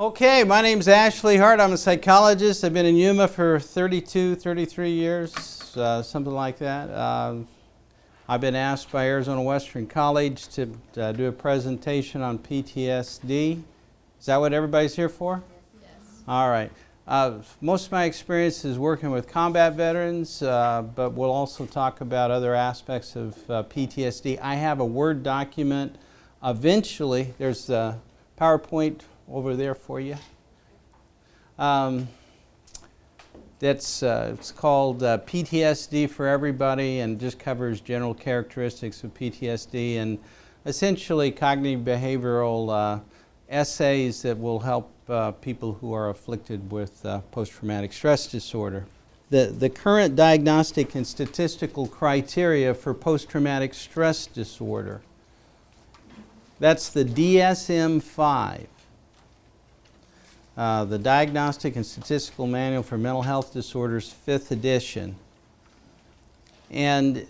Okay, my name's Ashley Hart. I'm a psychologist. I've been in Yuma for 32, 33 years, something like that. I've been asked by Arizona Western College to do a presentation on PTSD. Is that what everybody's here for? Yes. All right. Most of my experience is working with combat veterans, but we'll also talk about other aspects of PTSD. I have a Word document. Eventually, there's a PowerPoint over there for you. It's called PTSD for Everybody, and just covers general characteristics of PTSD and essentially cognitive behavioral essays that will help people who are afflicted with post-traumatic stress disorder. The current diagnostic and statistical criteria for post-traumatic stress disorder, that's the DSM-5. The Diagnostic and Statistical Manual for Mental Health Disorders, 5th edition. And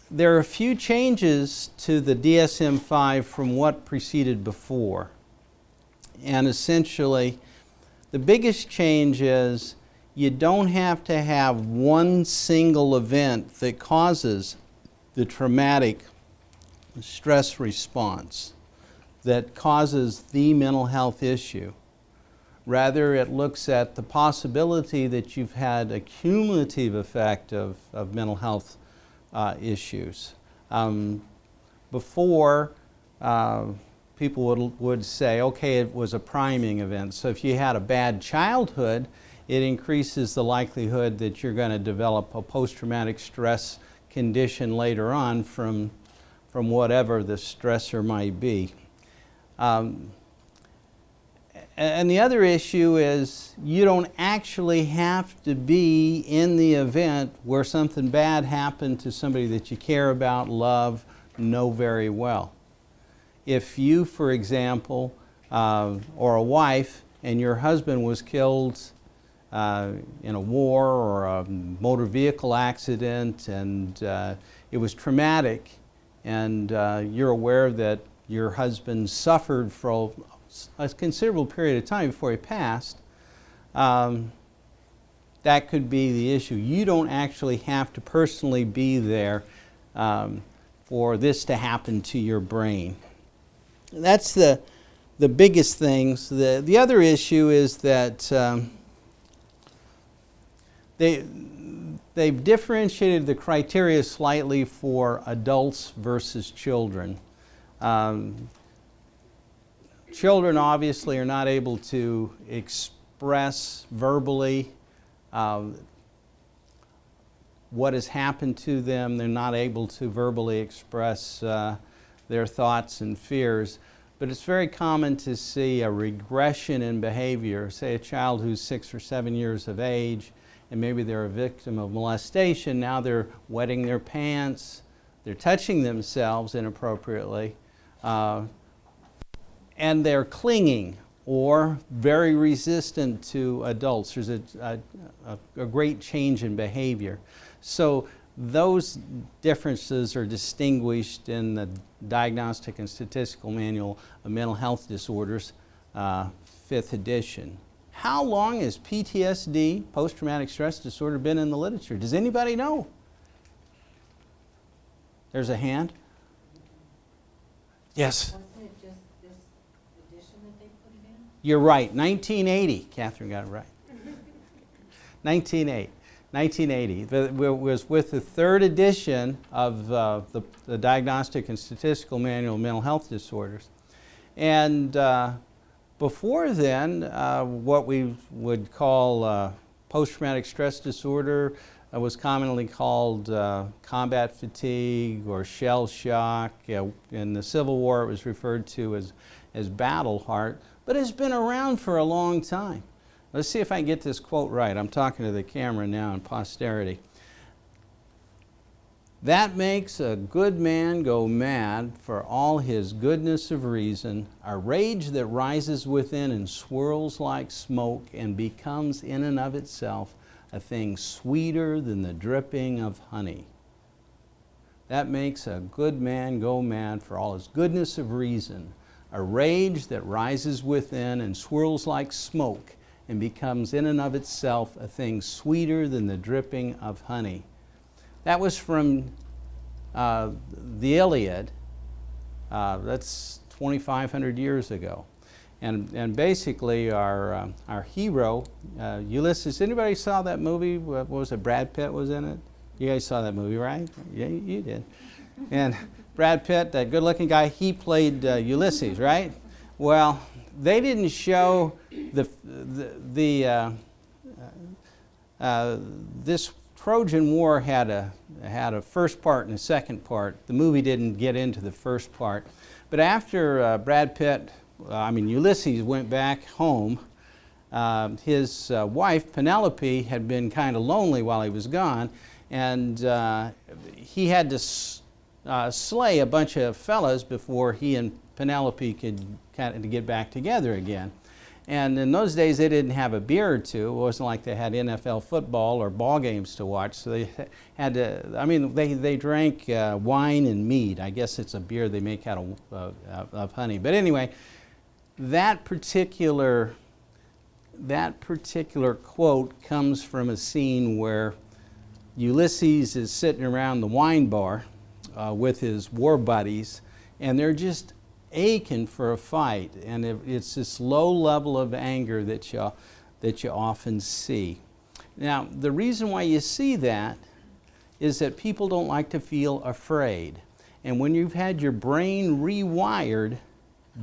there are a few changes to the DSM-5 from what preceded before. And essentially, the biggest change is you don't have to have one single event that causes the traumatic stress response that causes the mental health issue. Rather, it looks at the possibility that you've had a cumulative effect of mental health issues. Before, people would say, okay, it was a priming event. So if you had a bad childhood, it increases the likelihood that you're going to develop a post-traumatic stress condition later on from whatever the stressor might be. And the other issue is you don't actually have to be in the event where something bad happened to somebody that you care about, love, know very well. If you, for example, or a wife, and your husband was killed in a war or a motor vehicle accident, and it was traumatic, and you're aware that your husband suffered for a considerable period of time before he passed, that could be the issue. You don't actually have to personally be there for this to happen to your brain. That's the biggest things. The other issue is that they've differentiated the criteria slightly for adults versus children. Children obviously are not able to express verbally what has happened to them. They're not able to verbally express their thoughts and fears. But it's very common to see a regression in behavior. Say a child who's 6 or 7 years of age, and maybe they're a victim of molestation. Now they're wetting their pants, they're touching themselves inappropriately, and they're clinging or very resistant to adults. There's a great change in behavior. So those differences are distinguished in the Diagnostic and Statistical Manual of Mental Health Disorders, 5th edition. How long has PTSD, post-traumatic stress disorder, been in the literature? Does anybody know? There's a hand. Yes? You're right, 1980. Catherine got it right. 1980. It was with the 3rd edition of the Diagnostic and Statistical Manual of Mental Health Disorders. And before then, what we would call post-traumatic stress disorder was commonly called combat fatigue or shell shock. In the Civil War, it was referred to as battle heart. But it's been around for a long time. Let's see if I can get this quote right. I'm talking to the camera now in posterity. That makes a good man go mad for all his goodness of reason, a rage that rises within and swirls like smoke and becomes in and of itself a thing sweeter than the dripping of honey. That makes a good man go mad for all his goodness of reason, a rage that rises within and swirls like smoke and becomes in and of itself a thing sweeter than the dripping of honey. That was from the Iliad. That's 2,500 years ago. And basically our hero, Ulysses, anybody saw that movie? What was it, Brad Pitt was in it? You guys saw that movie, right? Yeah, you did. And Brad Pitt, that good-looking guy, he played Ulysses, right? Well, they didn't show this Trojan War had a first part and a second part. The movie didn't get into the first part. But after Ulysses went back home, his wife, Penelope, had been kind of lonely while he was gone, and he had to slay a bunch of fellas before he and Penelope could kind of get back together again. And in those days, they didn't have a beer or two. It wasn't like they had NFL football or ball games to watch. So they had to, they drank wine and mead. I guess it's a beer they make out of honey. But anyway, that particular quote comes from a scene where Ulysses is sitting around the wine bar with his war buddies, and they're just aching for a fight, and it's this low level of anger that you often see. Now, the reason why you see that is that people don't like to feel afraid, and when you've had your brain rewired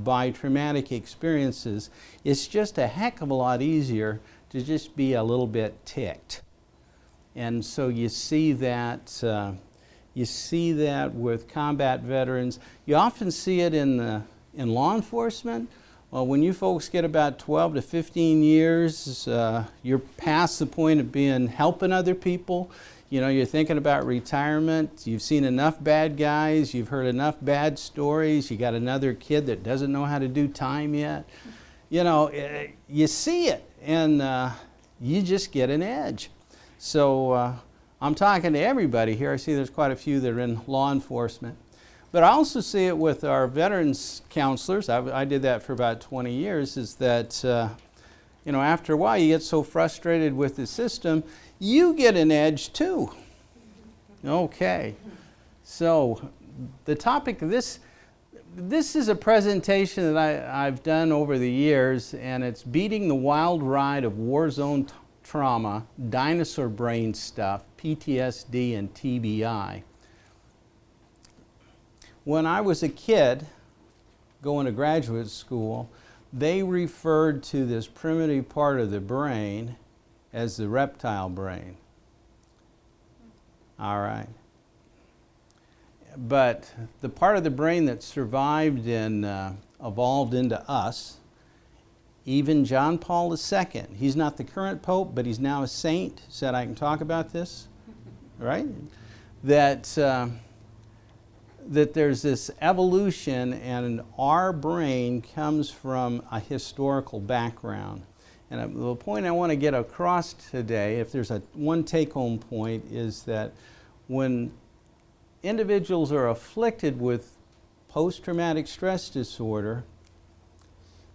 by traumatic experiences, it's just a heck of a lot easier to just be a little bit ticked. And so you see that with combat veterans. You often see it in law enforcement. Well, when you folks get about 12 to 15 years, you're past the point of helping other people. You know, you're thinking about retirement. You've seen enough bad guys. You've heard enough bad stories. You got another kid that doesn't know how to do time yet. You know, you see it, and you just get an edge. So I'm talking to everybody here. I see there's quite a few that are in law enforcement. But I also see it with our veterans counselors. I did that for about 20 years, is that after a while you get so frustrated with the system, you get an edge too. Okay. So the topic of this is a presentation that I've done over the years, and it's Beating the Wild Ride of War Zone Trauma, Dinosaur Brain Stuff, PTSD, and TBI. When I was a kid going to graduate school, they referred to this primitive part of the brain as the reptile brain. All right. But the part of the brain that survived and evolved into us, even John Paul II, he's not the current pope, but he's now a saint, said I can talk about this, right? That there's this evolution, and our brain comes from a historical background. And the point I want to get across today, if there's one take-home point, is that when individuals are afflicted with post-traumatic stress disorder,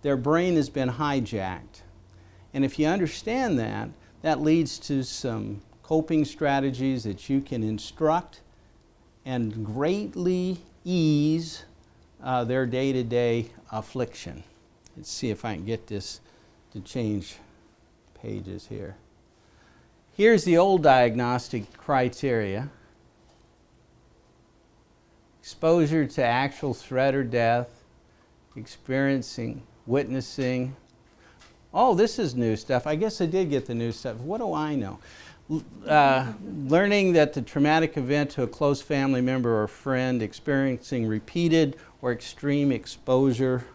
their brain has been hijacked. And if you understand that, that leads to some coping strategies that you can instruct and greatly ease their day-to-day affliction. Let's see if I can get this to change pages here. Here's the old diagnostic criteria. Exposure to actual threat or death, experiencing, witnessing. Oh, this is new stuff. I guess I did get the new stuff. What do I know? Learning that the traumatic event to a close family member or friend, experiencing repeated or extreme exposure,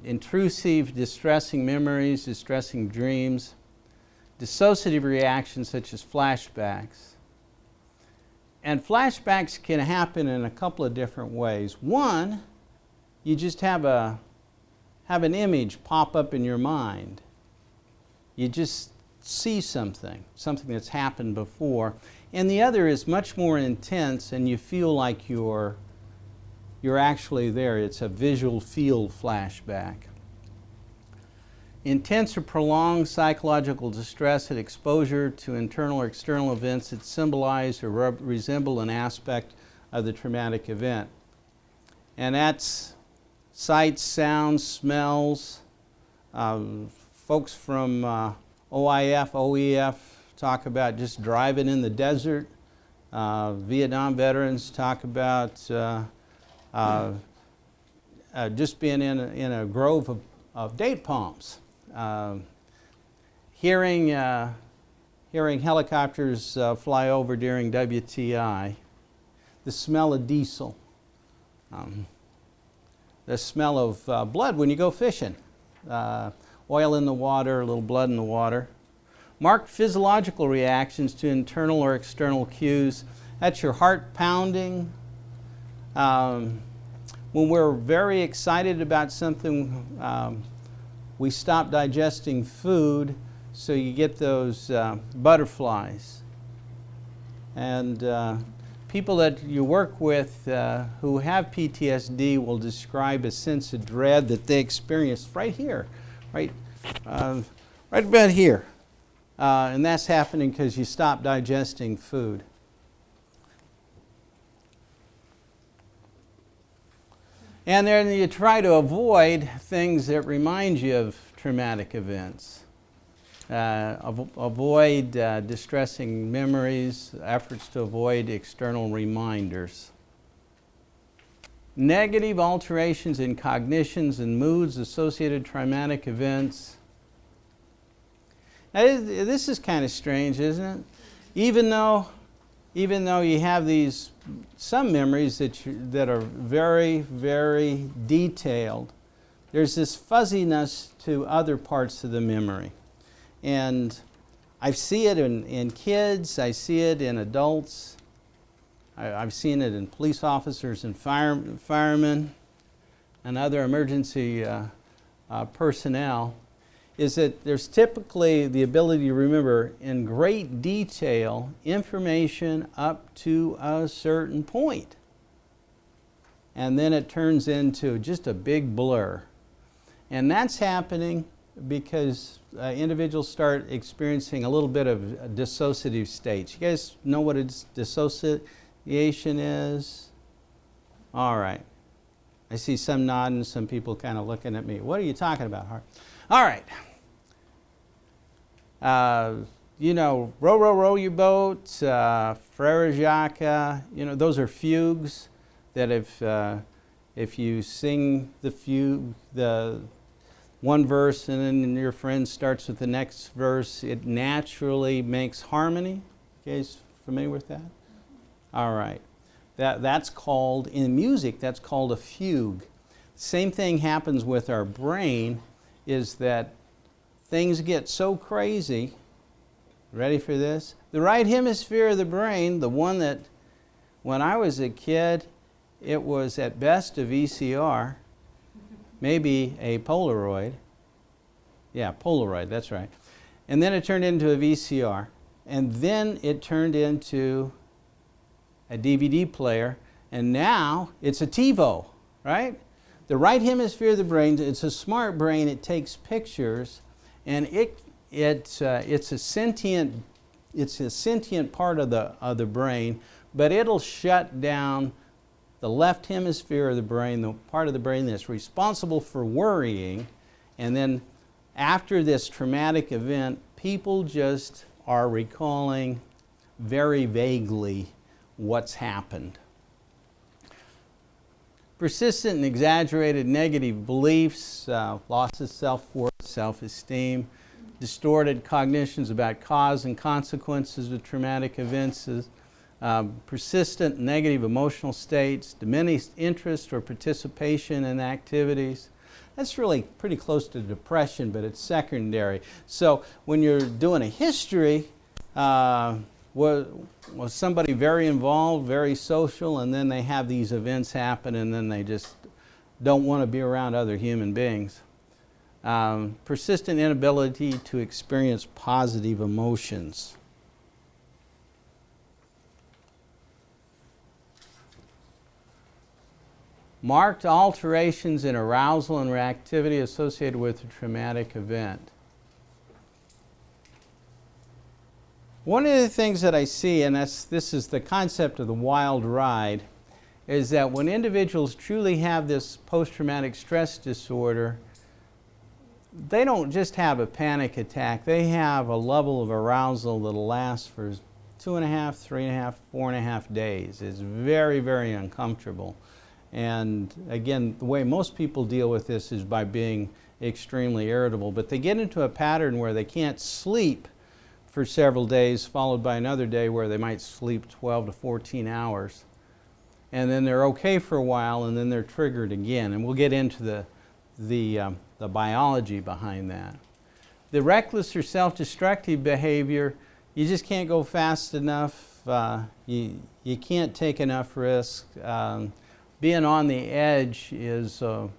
intrusive, distressing memories, distressing dreams, dissociative reactions such as flashbacks. And flashbacks can happen in a couple of different ways. One, you just have an image pop up in your mind. You just see something that's happened before. And the other is much more intense, and you feel like you're you're actually there. It's a visual field flashback. Intense or prolonged psychological distress and exposure to internal or external events that symbolize or resemble an aspect of the traumatic event. And that's sights, sounds, smells. Folks from OIF, OEF talk about just driving in the desert. Vietnam veterans talk about just being in a grove of date palms. Hearing helicopters fly over during WTI, the smell of diesel, the smell of blood when you go fishing, oil in the water, a little blood in the water. Marked physiological reactions to internal or external cues. That's your heart pounding. When we're very excited about something, we stop digesting food, so you get those butterflies. And people that you work with who have PTSD will describe a sense of dread that they experience right here, right about here. And that's happening because you stop digesting food. And then you try to avoid things that remind you of traumatic events. Avoid distressing memories, efforts to avoid external reminders. Negative alterations in cognitions and moods associated with traumatic events. Now, this is kind of strange, isn't it? Even though you have some memories that are very, very detailed, there's this fuzziness to other parts of the memory. And I see it in kids, I see it in adults, I've seen it in police officers and firemen and other emergency personnel, is that there's typically the ability to remember in great detail information up to a certain point. And then it turns into just a big blur. And that's happening because individuals start experiencing a little bit of dissociative states. You guys know what a dissociation is? All right. I see some nodding, some people kind of looking at me. What are you talking about, Hart? All right. You know, row, row, row your boat, Frere Jacques, those are fugues that if you sing the fugue, the one verse and then your friend starts with the next verse, it naturally makes harmony. You guys familiar with that? All right. That's called, in music, that's called a fugue. Same thing happens with our brain, is that things get so crazy. Ready for this? The right hemisphere of the brain, the one that when I was a kid, it was at best a VCR, maybe a Polaroid. Yeah, Polaroid, that's right. And then it turned into a VCR. And then it turned into a DVD player. And now it's a TiVo, right? The right hemisphere of the brain, it's a smart brain, it takes pictures, and it's a sentient part of the brain, but it'll shut down the left hemisphere of the brain, the part of the brain that's responsible for worrying, and then after this traumatic event, people just are recalling very vaguely what's happened. Persistent and exaggerated negative beliefs, loss of self-worth, self-esteem, distorted cognitions about cause and consequences of traumatic events, persistent negative emotional states, diminished interest or participation in activities. That's really pretty close to depression, but it's secondary. So when you're doing a history, was somebody very involved, very social, and then they have these events happen and then they just don't want to be around other human beings. Persistent inability to experience positive emotions. Marked alterations in arousal and reactivity associated with a traumatic event. One of the things that I see, and this is the concept of the wild ride, is that when individuals truly have this post-traumatic stress disorder, they don't just have a panic attack, they have a level of arousal that'll last for 2.5, 3.5, 4.5 days. It's very, very uncomfortable. And again, the way most people deal with this is by being extremely irritable, but they get into a pattern where they can't sleep for several days, followed by another day where they might sleep 12 to 14 hours. And then they're okay for a while, and then they're triggered again. And we'll get into the biology behind that. The reckless or self-destructive behavior, you just can't go fast enough. You can't take enough risk. Being on the edge is a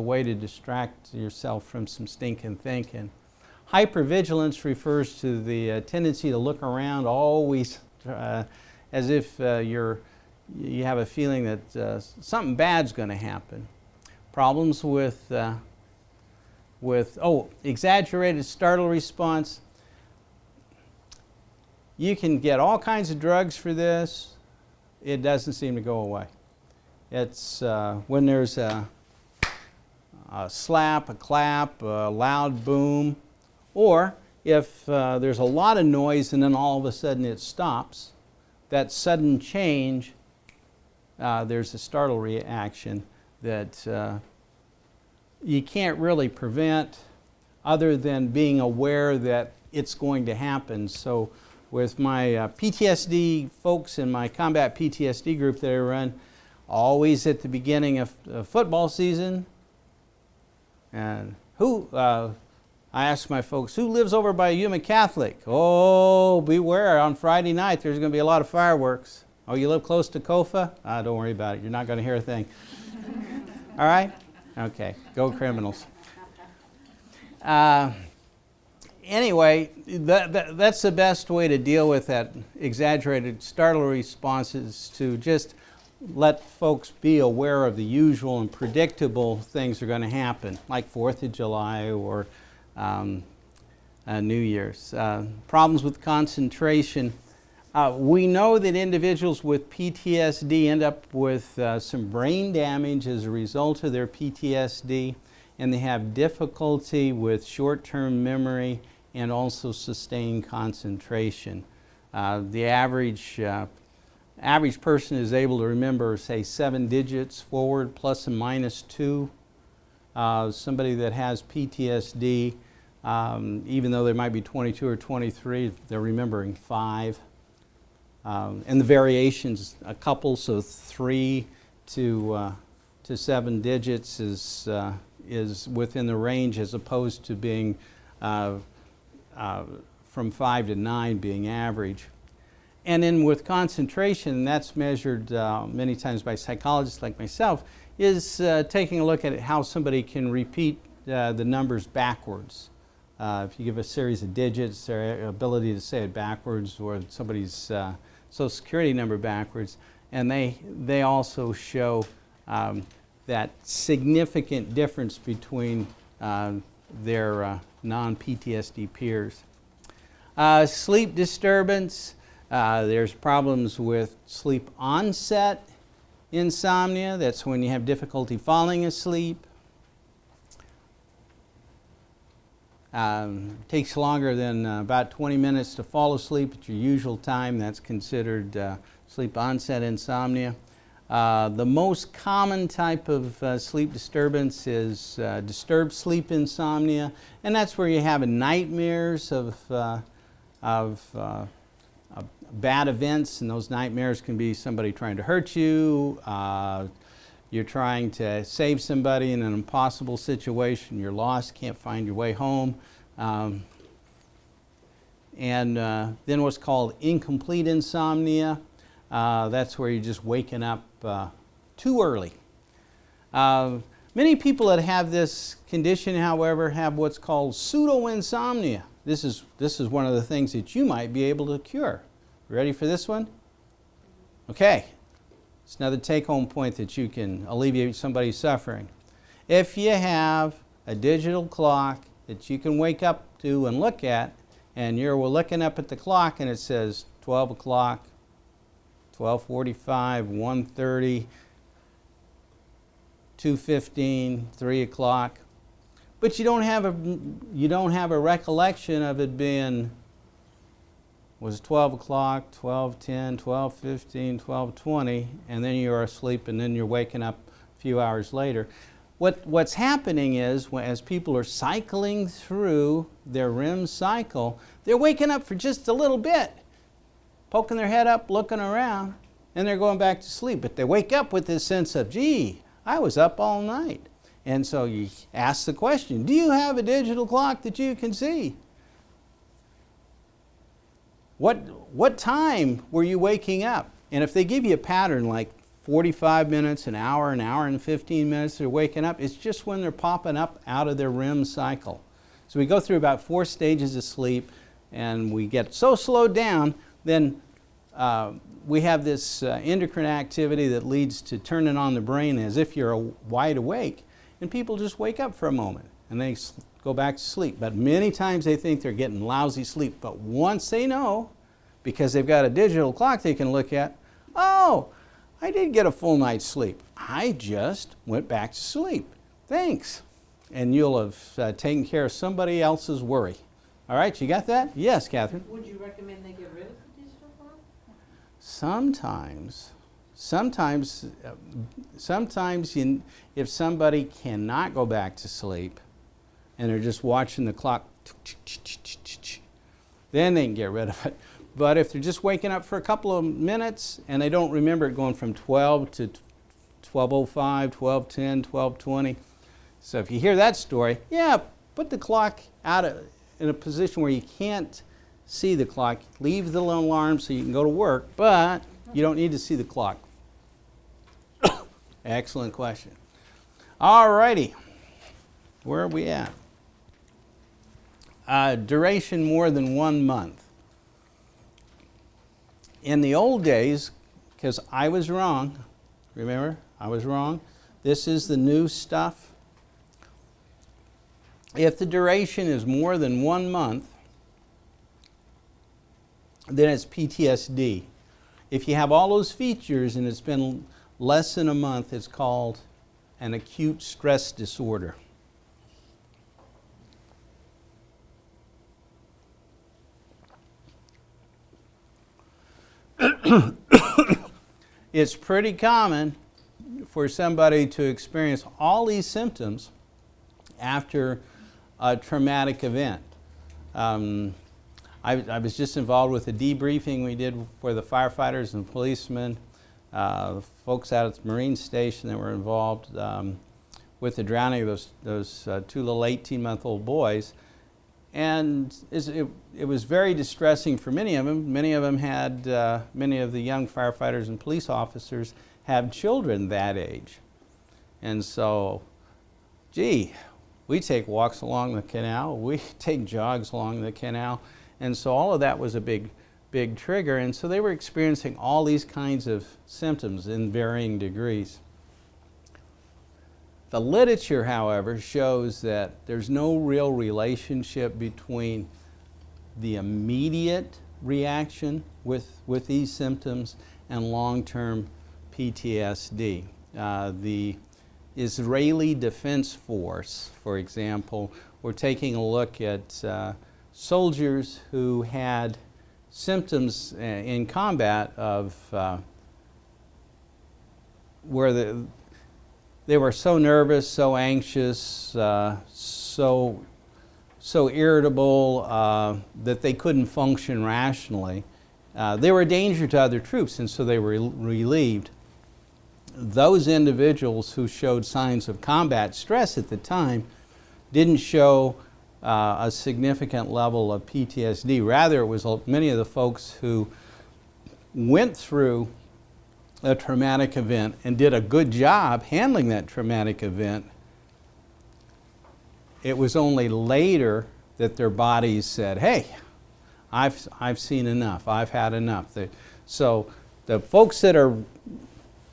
way to distract yourself from some stinking thinking. Hypervigilance refers to the tendency to look around always as if you have a feeling that something bad's going to happen. Problems with exaggerated startle response. You can get all kinds of drugs for this. It doesn't seem to go away. It's when there's a slap, a clap, a loud boom, or if there's a lot of noise and then all of a sudden it stops, that sudden change, there's a startle reaction that you can't really prevent other than being aware that it's going to happen. So with my PTSD folks in my combat PTSD group that I run, always at the beginning of football season, and I ask my folks, who lives over by Yuma Catholic? Oh, beware, on Friday night there's going to be a lot of fireworks. Oh, you live close to Kofa? Don't worry about it. You're not going to hear a thing. All right? Okay. Go Criminals. Anyway, that's the best way to deal with that exaggerated startle response, is to just let folks be aware of the usual and predictable things that are going to happen, like 4th of July or New Year's. Problems with concentration. We know that individuals with PTSD end up with some brain damage as a result of their PTSD, and they have difficulty with short-term memory and also sustained concentration. The average person is able to remember, say, 7 digits forward, plus and minus 2. Somebody that has PTSD, even though they might be 22 or 23, they're remembering 5. And the variations, a couple, so 3 to 7 digits is within the range, as opposed to being from 5 to 9 being average. And then with concentration, that's measured many times by psychologists like myself, is taking a look at how somebody can repeat the numbers backwards. If you give a series of digits, their ability to say it backwards, or somebody's Social Security number backwards, and they also show that significant difference between their non-PTSD peers. Sleep disturbance. There's problems with sleep onset insomnia. That's when you have difficulty falling asleep. Takes longer than about 20 minutes to fall asleep at your usual time. That's considered sleep onset insomnia. The most common type of sleep disturbance is disturbed sleep insomnia, and that's where you have nightmares of bad events, and those nightmares can be somebody trying to hurt you, you're trying to save somebody in an impossible situation, you're lost, can't find your way home. And then what's called incomplete insomnia, that's where you're just waking up too early. Many people that have this condition, however, have what's called pseudo-insomnia. This is one of the things that you might be able to cure. Ready for this one? Okay. It's another take-home point that you can alleviate somebody's suffering. If you have a digital clock that you can wake up to and look at, and you're looking up at the clock and it says 12 o'clock, 12:45, 1:30, 2:15, 3 o'clock, but you don't have a recollection of it being, was 12 o'clock, 12:10, 12:15, 12:20, and then you're asleep and then you're waking up a few hours later. What's happening is, as people are cycling through their REM cycle, they're waking up for just a little bit, poking their head up, looking around, and they're going back to sleep. But they wake up with this sense of, gee, I was up all night. And so you ask the question, do you have a digital clock that you can see? What time were you waking up? And if they give you a pattern like 45 minutes, an hour and 15 minutes they're waking up, it's just when they're popping up out of their REM cycle. So we go through about 4 stages of sleep, and we get so slowed down, then we have this endocrine activity that leads to turning on the brain as if you're wide awake, and people just wake up for a moment and they go back to sleep. But many times they think they're getting lousy sleep, but once they know, because they've got a digital clock they can look at, oh, I did get a full night's sleep. I just went back to sleep. Thanks. And you'll have taken care of somebody else's worry. All right, you got that? Yes, Catherine? Would you recommend they get rid of the digital clock? Sometimes if somebody cannot go back to sleep and they're just watching the clock, then they can get rid of it. But if they're just waking up for a couple of minutes and they don't remember it going from 12 to 12:05, 12:10, 12:20. So if you hear that story, yeah, put the clock in a position where you can't see the clock. Leave the alarm so you can go to work, but you don't need to see the clock. Excellent question. All righty. Where are we at? Duration more than 1 month. In the old days, because I was wrong, remember, I was wrong. This is the new stuff. If the duration is more than 1 month, then it's PTSD. If you have all those features and it's been less than a month, it's called an acute stress disorder. It's pretty common for somebody to experience all these symptoms after a traumatic event. I was just involved with a debriefing we did for the firefighters and policemen, folks out at the Marine Station that were involved with the drowning of those 2 little 18-month-old boys. And it was very distressing for many of them. Many of them had, many of the young firefighters and police officers have children that age. And so, gee, we take walks along the canal, we take jogs along the canal, and so all of that was a big trigger. And so they were experiencing all these kinds of symptoms in varying degrees. The literature, however, shows that there's no real relationship between the immediate reaction with these symptoms and long-term PTSD. The Israeli Defense Force, for example, were taking a look at soldiers who had symptoms in combat of where they were so nervous, so anxious, so irritable that they couldn't function rationally. They were a danger to other troops, and so they were relieved. Those individuals who showed signs of combat stress at the time didn't show a significant level of PTSD. Rather, it was many of the folks who went through a traumatic event and did a good job handling that traumatic event. It was only later that their bodies said, hey, I've seen enough, I've had enough. So the folks that are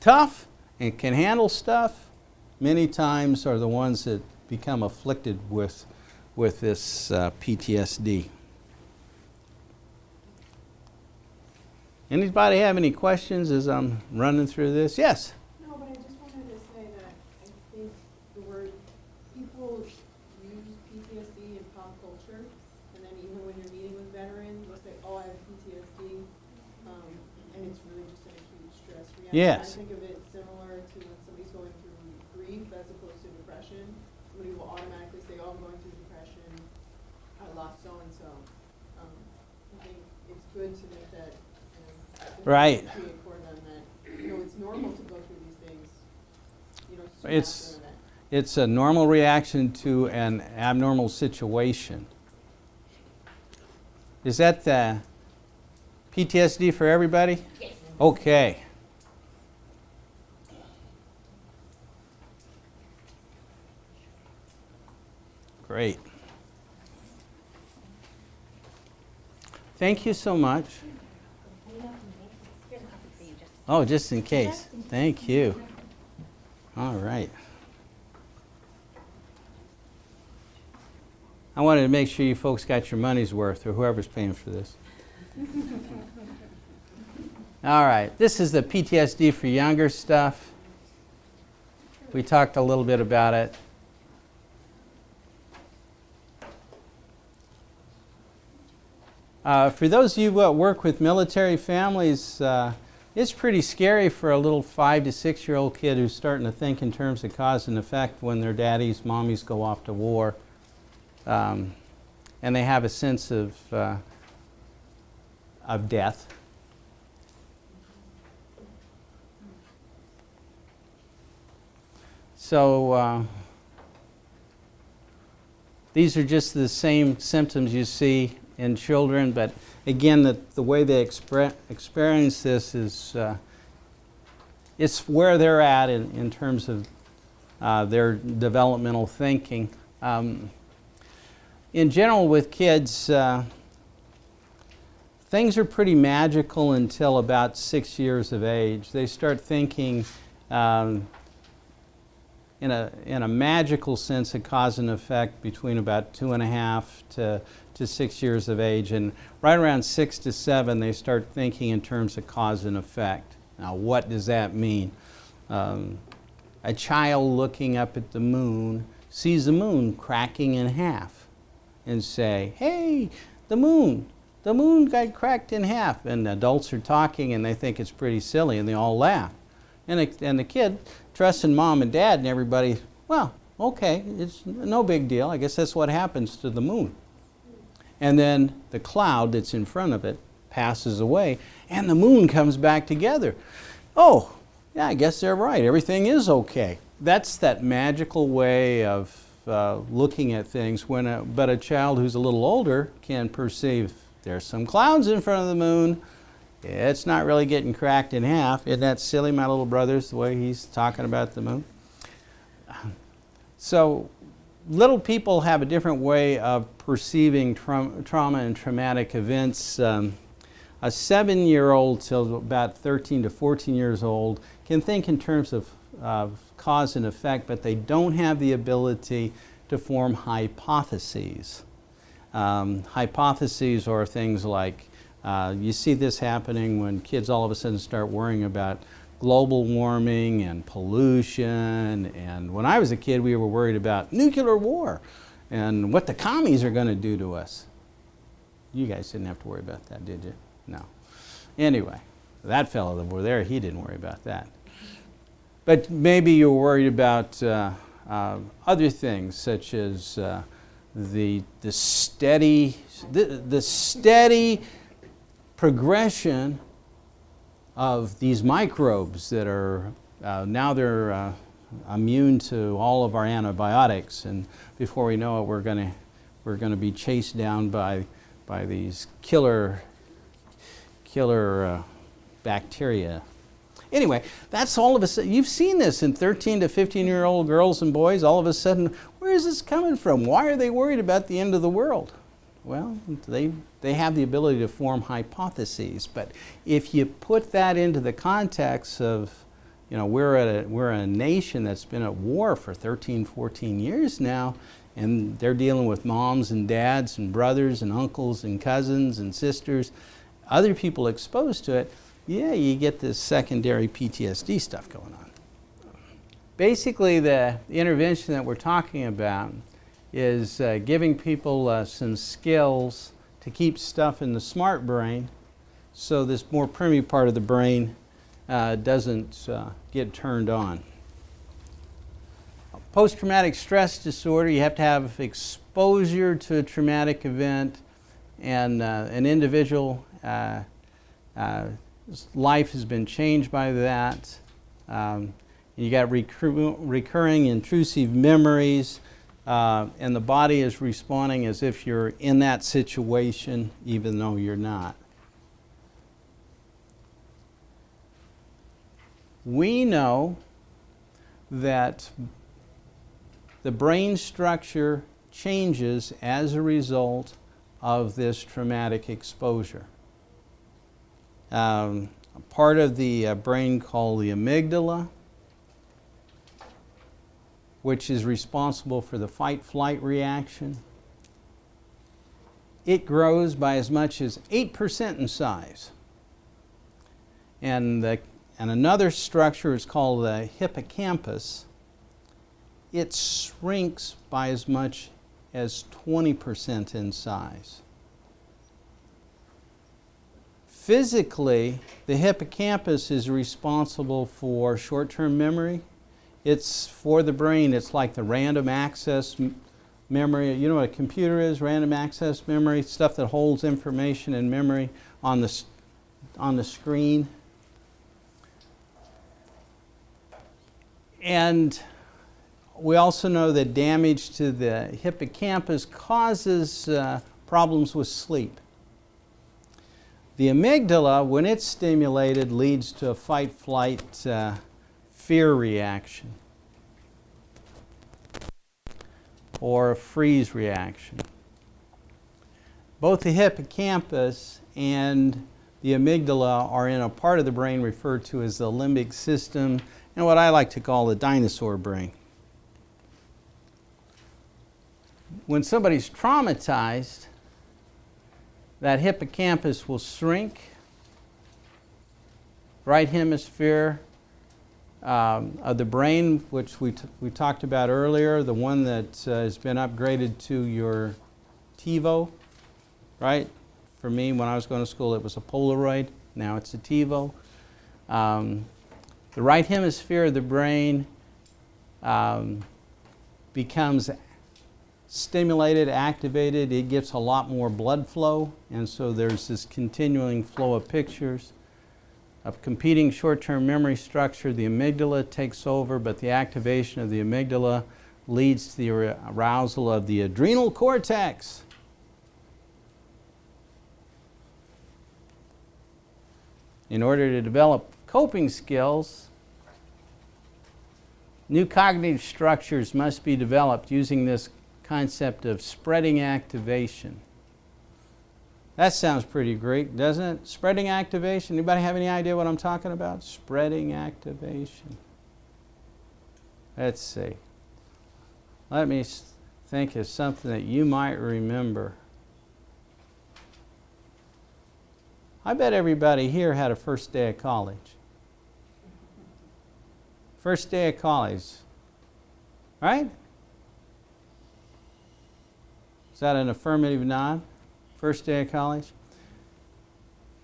tough and can handle stuff many times are the ones that become afflicted with this PTSD. Anybody have any questions as I'm running through this? Yes? No, but I just wanted to say that I think the word, people use PTSD in pop culture, and then even when you're meeting with veterans, they'll say, oh, I have PTSD, and it's really just an acute stress reaction. Yes. I think of it similar to when somebody's going through grief as opposed to depression. Somebody will automatically say, oh, I'm going through depression, I lost so-and-so. I think it's good to make that Right. for them that, it's normal to go through these things, soon It's- after an event. It's a normal reaction to an abnormal situation. Is that the PTSD for everybody? Yes. Okay. Great. Thank you so much. Oh, just in case. Thank you. All right. I wanted to make sure you folks got your money's worth, or whoever's paying for this. All right. This is the PTSD for younger stuff. We talked a little bit about it. For those of you who work with military families, it's pretty scary for a little 5 to 6 year old kid who's starting to think in terms of cause and effect when their daddies, mommies go off to war. And they have a sense of death. So these are just the same symptoms you see in children, but again, the way they experience this is it's where they're at in terms of their developmental thinking. In general, with kids, things are pretty magical until about 6 years of age. They start thinking in a magical sense of cause and effect between about 2.5 to 6 years of age, and right around 6 to 7 they start thinking in terms of cause and effect. Now, what does that mean? A child looking up at the moon sees the moon cracking in half and say, hey, the moon got cracked in half. And adults are talking and they think it's pretty silly and they all laugh. And the kid trusts in mom and dad and everybody, well, okay, it's no big deal. I guess that's what happens to the moon. And then the cloud that's in front of it passes away and the moon comes back together. Oh, yeah, I guess they're right. Everything is okay. That's that magical way of looking at things, but a child who's a little older can perceive there's some clouds in front of the moon. It's not really getting cracked in half. Isn't that silly, my little brother's, the way he's talking about the moon? So little people have a different way of perceiving trauma and traumatic events. A 7-year-old till about 13 to 14 years old can think in terms of cause and effect, but they don't have the ability to form hypotheses. Hypotheses are things like, you see this happening when kids all of a sudden start worrying about global warming and pollution, and when I was a kid we were worried about nuclear war and what the commies are going to do to us. You guys didn't have to worry about that, did you? No. Anyway, that fellow over there, he didn't worry about that. But maybe you're worried about other things, such as the steady progression of these microbes that are now they're immune to all of our antibiotics, and before we know it, we're going to be chased down by these killer bacteria. Anyway, that's all of a sudden, you've seen this in 13 to 15-year-old girls and boys. All of a sudden, where is this coming from? Why are they worried about the end of the world? Well, they have the ability to form hypotheses, but if you put that into the context of You know, we're a nation that's been at war for 13, 14 years now, and they're dealing with moms and dads and brothers and uncles and cousins and sisters, other people exposed to it. Yeah, you get this secondary PTSD stuff going on. Basically, the intervention that we're talking about is giving people some skills to keep stuff in the smart brain so this more primitive part of the brain doesn't get turned on. Post-traumatic stress disorder, you have to have exposure to a traumatic event, and an individual life has been changed by that. You got recurring intrusive memories, and the body is responding as if you're in that situation even though you're not. We know that the brain structure changes as a result of this traumatic exposure. A part of the brain called the amygdala, which is responsible for the fight-flight reaction, it grows by as much as 8% in size. And another structure is called the hippocampus. It shrinks by as much as 20% in size. Physically, the hippocampus is responsible for short-term memory. It's for the brain, it's like the random access memory. You know what a computer is? Random access memory, stuff that holds information in memory on the screen. And we also know that damage to the hippocampus causes problems with sleep. The amygdala, when it's stimulated, leads to a fight-flight fear reaction or a freeze reaction. Both the hippocampus and the amygdala are in a part of the brain referred to as the limbic system, and what I like to call the dinosaur brain. When somebody's traumatized, that hippocampus will shrink. Right hemisphere of the brain, which we talked about earlier, the one that has been upgraded to your TiVo, right? For me, when I was going to school, it was a Polaroid. Now it's a TiVo. The right hemisphere of the brain becomes stimulated, activated. It gets a lot more blood flow, and so there's this continuing flow of pictures. Of competing short-term memory structure, the amygdala takes over, but the activation of the amygdala leads to the arousal of the adrenal cortex. In order to develop coping skills, new cognitive structures must be developed using this concept of spreading activation. That sounds pretty Greek, doesn't it? Spreading activation. Anybody have any idea what I'm talking about? Spreading activation. Let's see. Let me think of something that you might remember. I bet everybody here had a first day of college. First day of college, right? Is that an affirmative nod? First day of college?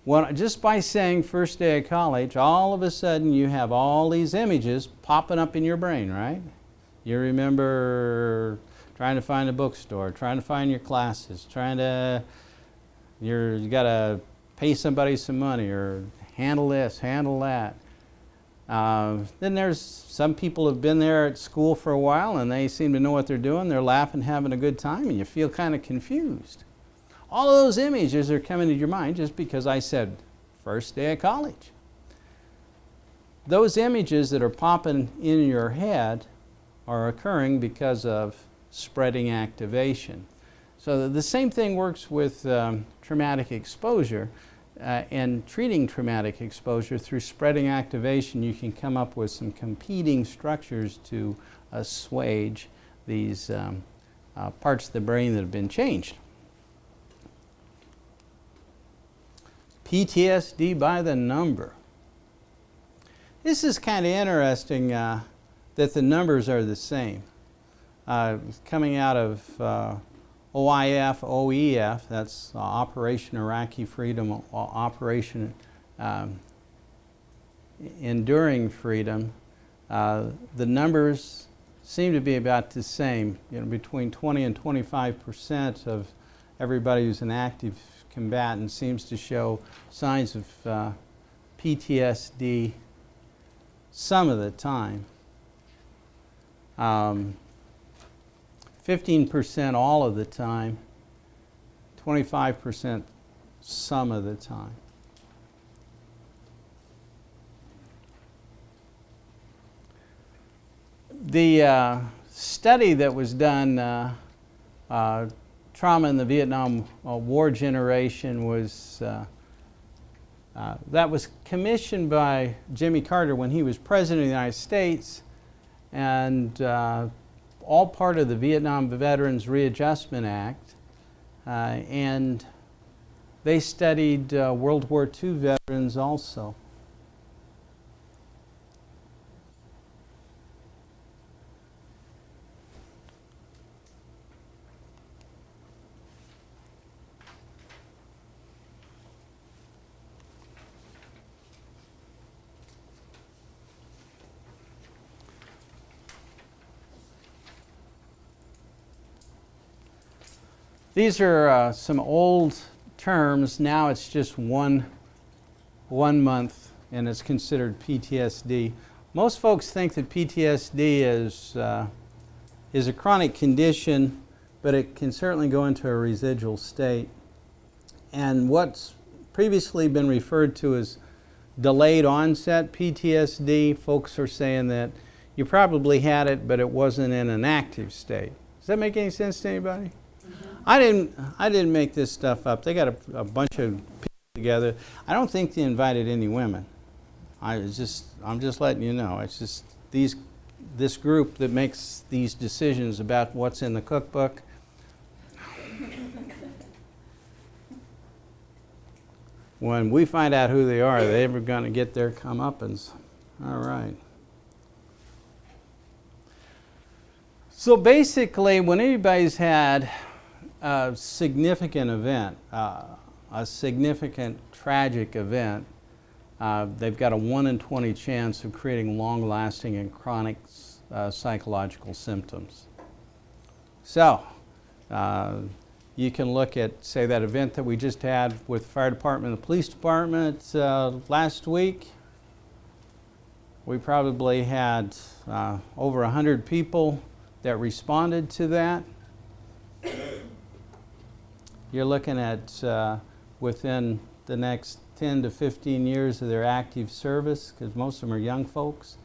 Well, just by saying first day of college, all of a sudden you have all these images popping up in your brain, right? You remember trying to find a bookstore, trying to find your classes, you got to pay somebody some money or handle this, handle that. Then there's some people have been there at school for a while and they seem to know what they're doing. They're laughing, having a good time, and you feel kind of confused. All of those images are coming to your mind just because I said first day of college. Those images that are popping in your head are occurring because of spreading activation. So the same thing works with traumatic exposure. and treating traumatic exposure through spreading activation, you can come up with some competing structures to assuage these parts of the brain that have been changed. PTSD by the number. This is kind of interesting that the numbers are the same. Coming out of OIF, OEF, that's Operation Iraqi Freedom, Operation Enduring Freedom, the numbers seem to be about the same. Between 20 and 25% of everybody who's an active combatant seems to show signs of PTSD some of the time. 15% all of the time, 25% some of the time. The study that was done, trauma in the Vietnam War generation, was that was commissioned by Jimmy Carter when he was President of the United States, and all part of the Vietnam Veterans Readjustment Act, and they studied World War II veterans also. These are some old terms. Now it's just one month and it's considered PTSD. Most folks think that PTSD is a chronic condition, but it can certainly go into a residual state. And what's previously been referred to as delayed onset PTSD, folks are saying that you probably had it, but it wasn't in an active state. Does that make any sense to anybody? I didn't make this stuff up. They got a bunch of people together. I don't think they invited any women. I'm just letting you know. It's just this group that makes these decisions about what's in the cookbook. When we find out who they are, they're going to get their comeuppance. All right. So basically, when anybody's had a significant event, a significant tragic event, they've got a 1 in 20 chance of creating long-lasting and chronic psychological symptoms. So, you can look at, say, that event that we just had with the fire department and the police department last week. We probably had over 100 people that responded to that. You're looking at within the next 10 to 15 years of their active service, because most of them are young folks,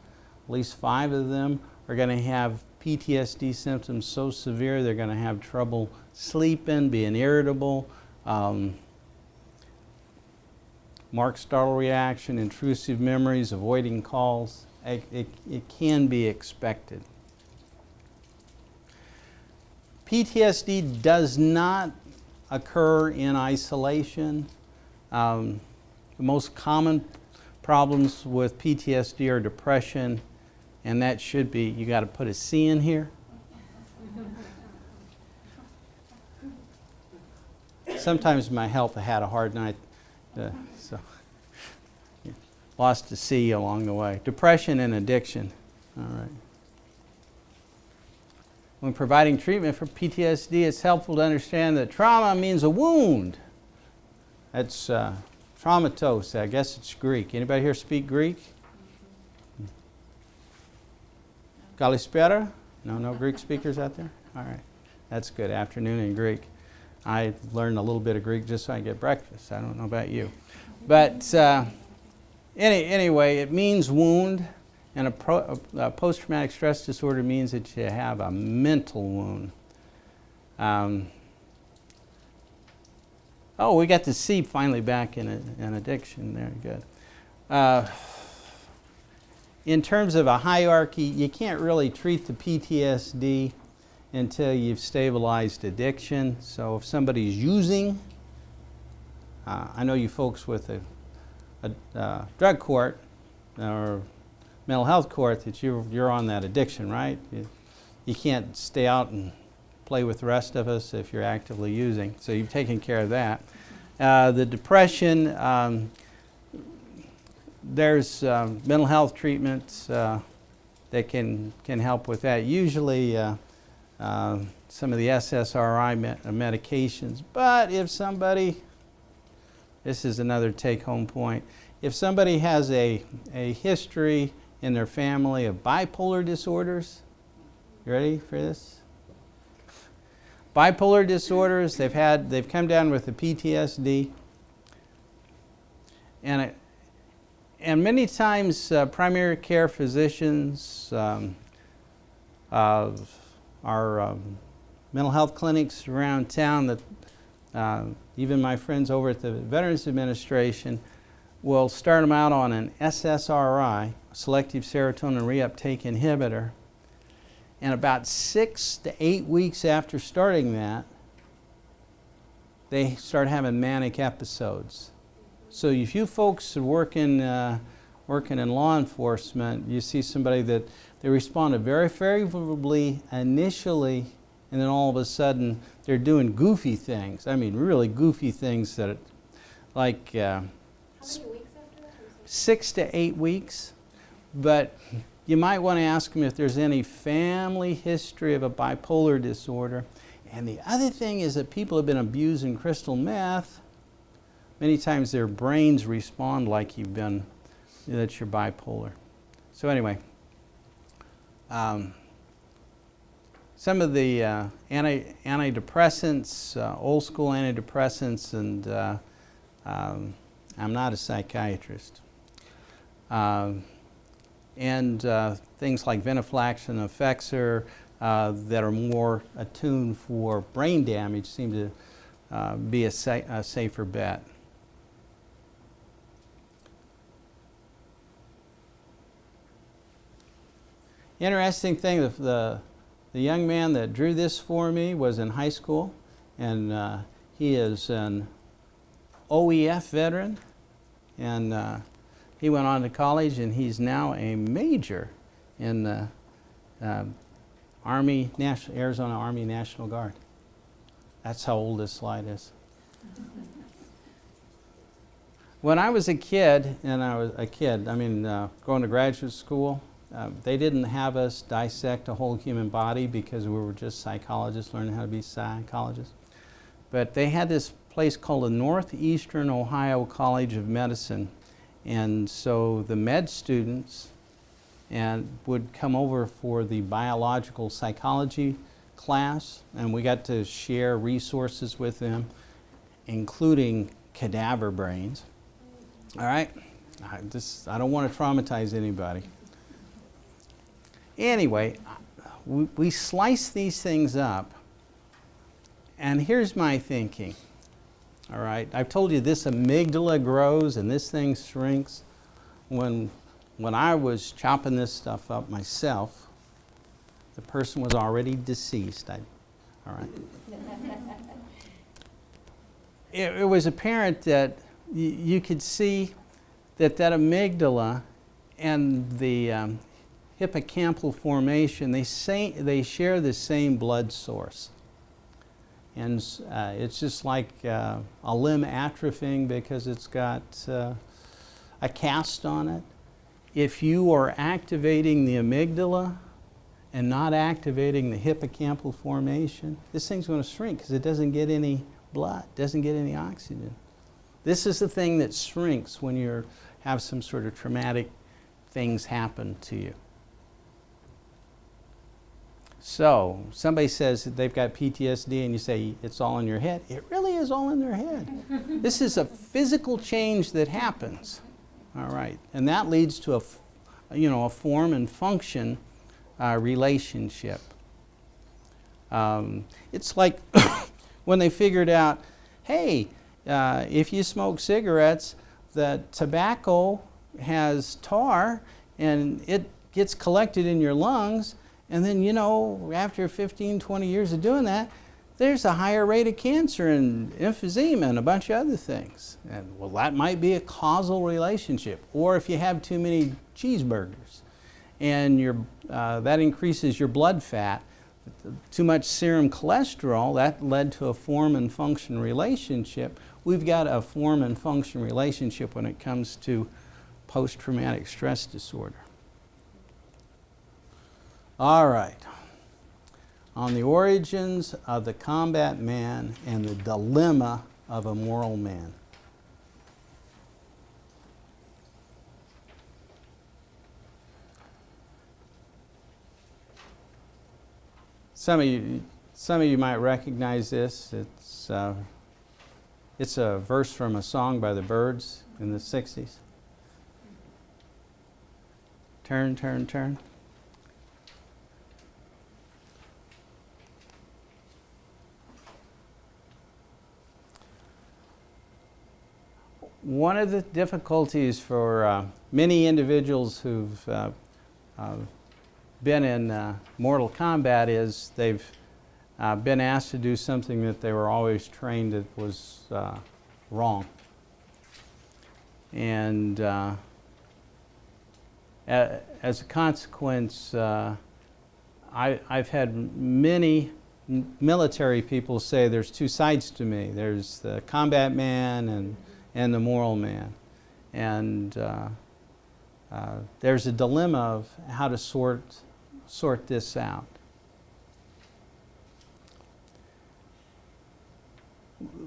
at least 5 of them are going to have PTSD symptoms so severe they're going to have trouble sleeping, being irritable, marked startle reaction, intrusive memories, avoiding calls. It can be expected. PTSD does not occur in isolation. The most common problems with PTSD are depression, and that should be, you got to put a C in here. Sometimes my health had a hard night, so lost a C along the way. Depression and addiction. All right. When providing treatment for PTSD, it's helpful to understand that trauma means a wound. That's traumatos. I guess it's Greek. Anybody here speak Greek? Kalispera? No Greek speakers out there? All right. That's good. Afternoon in Greek. I learned a little bit of Greek just so I can get breakfast. I don't know about you. But anyway, it means wound. And a post-traumatic stress disorder means that you have a mental wound. Oh, we got the C finally back in addiction. There, good. In terms of a hierarchy, you can't really treat the PTSD until you've stabilized addiction. So if somebody's using, I know you folks with a drug court or mental health court that you're on that addiction, right? You can't stay out and play with the rest of us if you're actively using. So you've taken care of that. The depression, there's mental health treatments that can help with that. Usually some of the SSRI medications. But if somebody, this is another take-home point, if somebody has a history in their family of bipolar disorders, you ready for this? Bipolar disorders, they've come down with the PTSD, and many times primary care physicians, our mental health clinics around town, that even my friends over at the Veterans Administration will start them out on an SSRI, selective serotonin reuptake inhibitor. And about 6 to 8 weeks after starting that, they start having manic episodes. So if you folks are working in law enforcement, you see somebody that they responded very favorably initially, and then all of a sudden they're doing goofy things. I mean, really goofy things that, like How many weeks after that? 6 to 8 weeks. But you might want to ask them if there's any family history of a bipolar disorder. And the other thing is that people have been abusing crystal meth. Many times their brains respond like that you're bipolar. So anyway, some of the antidepressants, old school antidepressants, and I'm not a psychiatrist. And things like venlafaxine and Effexor that are more attuned for brain damage seem to be a safer bet. Interesting thing, the young man that drew this for me was in high school, and he is an OEF veteran, and he went on to college, and he's now a major in the Arizona Army National Guard. That's how old this slide is. When I was a kid, going to graduate school, they didn't have us dissect a whole human body because we were just psychologists learning how to be psychologists. But they had this place called the Northeastern Ohio College of Medicine. And so the med students would come over for the biological psychology class, and we got to share resources with them, including cadaver brains. All right? I don't want to traumatize anybody. Anyway, we slice these things up, and here's my thinking. All right, I've told you this amygdala grows and this thing shrinks. When I was chopping this stuff up myself, the person was already deceased. All right. It was apparent that you could see that amygdala and the hippocampal formation, they share the same blood source. And it's just like a limb atrophying because it's got a cast on it. If you are activating the amygdala and not activating the hippocampal formation, this thing's going to shrink because it doesn't get any blood, doesn't get any oxygen. This is the thing that shrinks when you have some sort of traumatic things happen to you. So, somebody says that they've got PTSD and you say it's all in your head. It really is all in their head. This is a physical change that happens. All right. And that leads to a form and function relationship. It's like when they figured out, hey, if you smoke cigarettes, the tobacco has tar and it gets collected in your lungs, and then, you know, after 15, 20 years of doing that, there's a higher rate of cancer and emphysema and a bunch of other things. And well, that might be a causal relationship. Or if you have too many cheeseburgers and that increases your blood fat, too much serum cholesterol, that led to a form and function relationship. We've got a form and function relationship when it comes to post-traumatic stress disorder. All right. On the origins of the combat man and the dilemma of a moral man. Some of you might recognize this. It's a verse from a song by the Byrds in the 60s. Turn, turn, turn. One of the difficulties for many individuals who've been in mortal combat is they've been asked to do something that they were always trained that was wrong. And as a consequence, I've had many military people say there's two sides to me. There's the combat man and the moral man. And there's a dilemma of how to sort this out.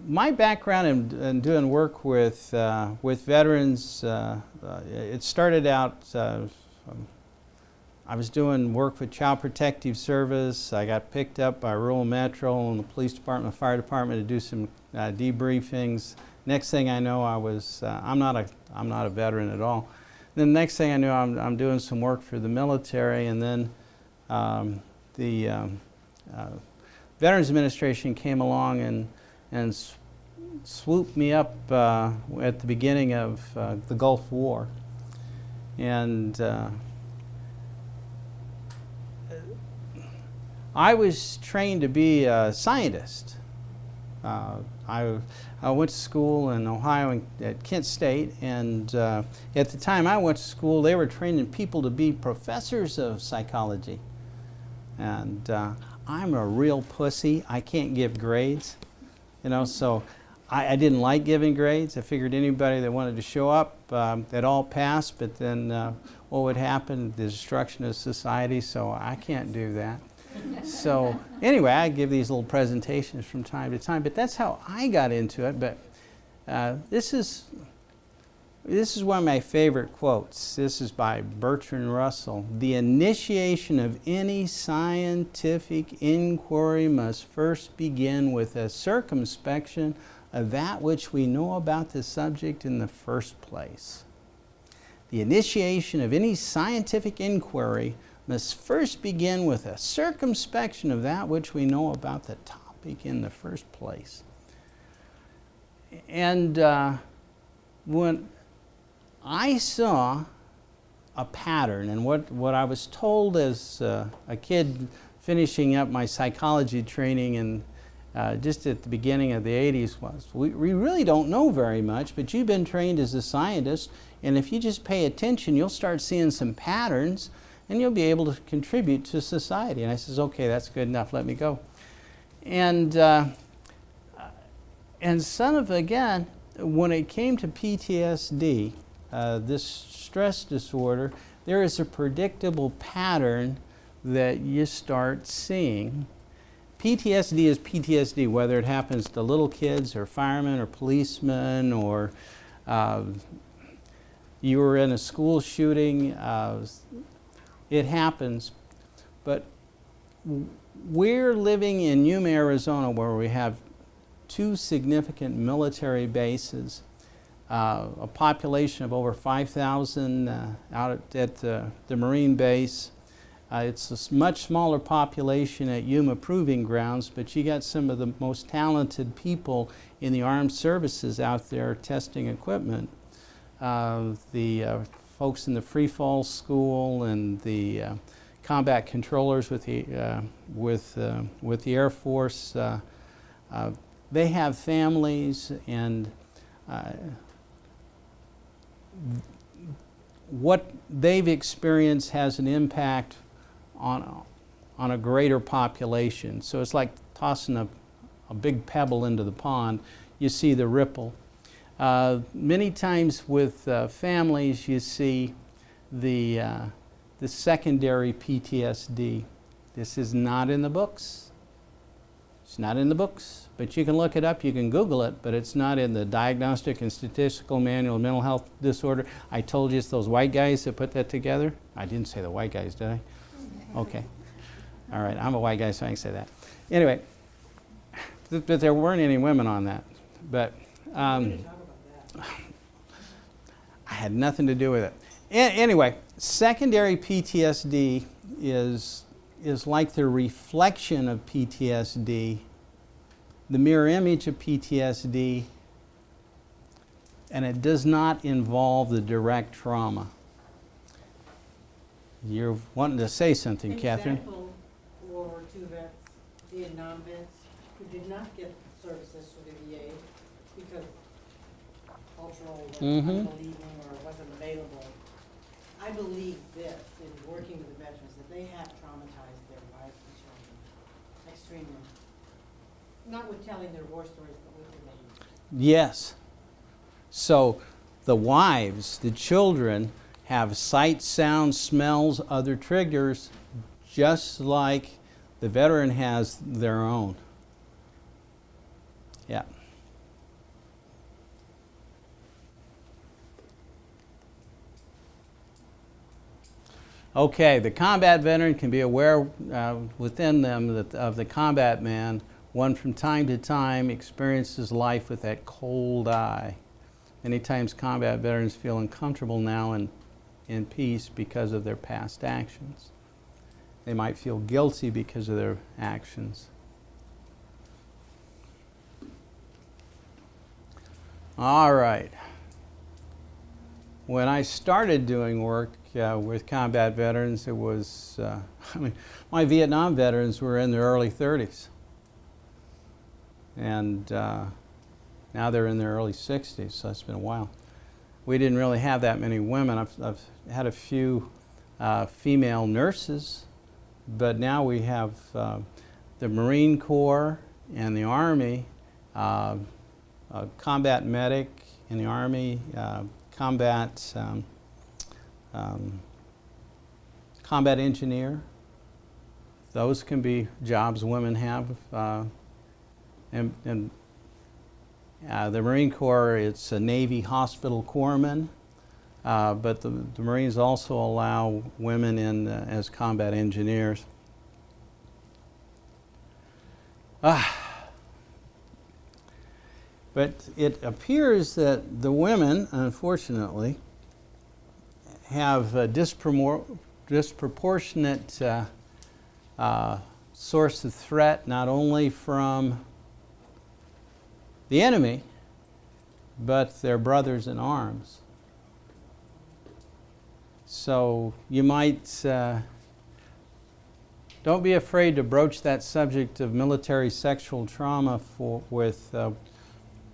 My background in doing work with veterans, it started out, I was doing work with Child Protective Service. I got picked up by Rural Metro and the police department, fire department to do some debriefings. Next thing I know, I'm not a veteran at all. Then the next thing I knew, I'm doing some work for the military, and then the Veterans Administration came along and swooped me up at the beginning of the Gulf War. And I was trained to be a scientist. I went to school in Ohio at Kent State, and at the time I went to school, they were training people to be professors of psychology. And I'm a real pussy. I can't give grades, you know, so I didn't like giving grades. I figured anybody that wanted to show up, they'd all pass, but then what would happen? The destruction of society, so I can't do that. So anyway, I give these little presentations from time to time, but that's how I got into it. But this is one of my favorite quotes. This is by Bertrand Russell. The initiation of any scientific inquiry must first begin with a circumspection of that which we know about the subject in the first place. The initiation of any scientific inquiry must first begin with a circumspection of that which we know about the topic in the first place. And when I saw a pattern, and what I was told as a kid finishing up my psychology training and just at the beginning of the 80s was, we really don't know very much, but you've been trained as a scientist, and if you just pay attention, you'll start seeing some patterns, and you'll be able to contribute to society. And I says, okay, that's good enough, let me go. And again, when it came to PTSD, this stress disorder, there is a predictable pattern that you start seeing. PTSD is PTSD, whether it happens to little kids or firemen or policemen, or you were in a school shooting. It happens, but we're living in Yuma, Arizona, where we have two significant military bases, a population of over 5,000 out at the Marine base, It's a much smaller population at Yuma Proving Grounds, but you got some of the most talented people in the armed services out there testing equipment. The folks in the free fall school and the combat controllers with the Air Force, they have families, and what they've experienced has an impact on a greater population. So it's like tossing a big pebble into the pond. You see the ripple. Many times with families, you see the secondary PTSD. This is not in the books. It's not in the books, but you can look it up, you can Google it, but it's not in the Diagnostic and Statistical Manual of Mental Health Disorder. I told you it's those white guys that put that together. I didn't say the white guys, did I? Okay. All right, I'm a white guy, so I can say that. Anyway, but there weren't any women on that. But I had nothing to do with it. Anyway, secondary PTSD is like the reflection of PTSD, the mirror image of PTSD, and it does not involve the direct trauma. You're wanting to say something, Catherine? Example, World War II vets, Vietnam vets, who did not get services through the VA because cultural was unbelieving or wasn't available. I believe this, in working with the veterans, that they have traumatized their wives and children extremely. Not with telling their war stories, but with their names. Yes. So the wives, the children, have sight, sound, smells, other triggers, just like the veteran has their own. Yeah. Okay, the combat veteran can be aware within them of the combat man. One from time to time experiences life with that cold eye. Many times combat veterans feel uncomfortable now and in peace because of their past actions. They might feel guilty because of their actions. All right. When I started doing work with combat veterans, it was, my Vietnam veterans were in their early 30s. And now they're in their early 60s, so it's been a while. We didn't really have that many women. I've had a few female nurses, but now we have the Marine Corps and the Army, a combat medic in the Army, combat engineer. Those can be jobs women have. And the Marine Corps, it's a Navy hospital corpsman, but the Marines also allow women in as combat engineers. But it appears that the women, unfortunately, have a disproportionate source of threat, not only from the enemy, but their brothers in arms. So you might, don't be afraid to broach that subject of military sexual trauma with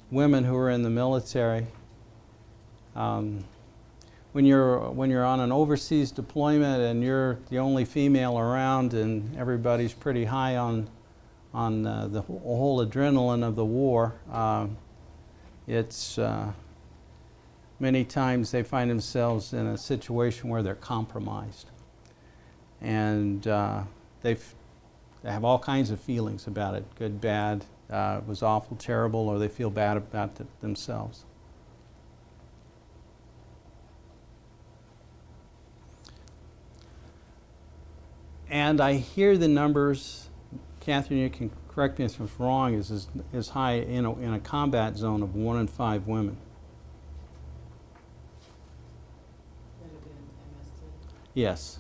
women who are in the military. When you're on an overseas deployment and you're the only female around and everybody's pretty high on the whole adrenaline of the war, it's many times they find themselves in a situation where they're compromised, and they have all kinds of feelings about it: good, bad, it was awful, terrible, or they feel bad about themselves. And I hear the numbers. Catherine, you can correct me if I'm wrong, is as high in a combat zone of 1 in 5 women. That have been MST. Yes.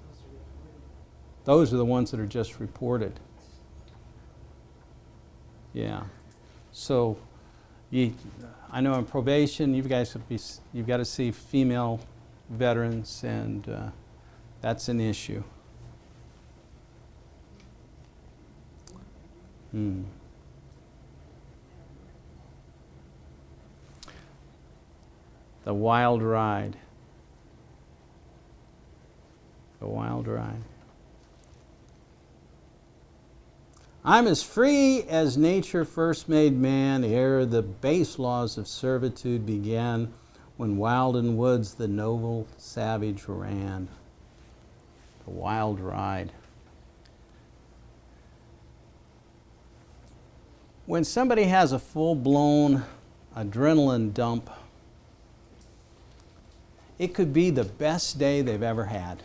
Those are reported Those are the ones that are just reported. Yeah. So, I know on probation, you've got to see female veterans, and that's an issue. The wild ride. The wild ride. I'm as free as nature first made man, ere the base laws of servitude began, when wild in woods the noble savage ran. The wild ride. When somebody has a full-blown adrenaline dump, it could be the best day they've ever had.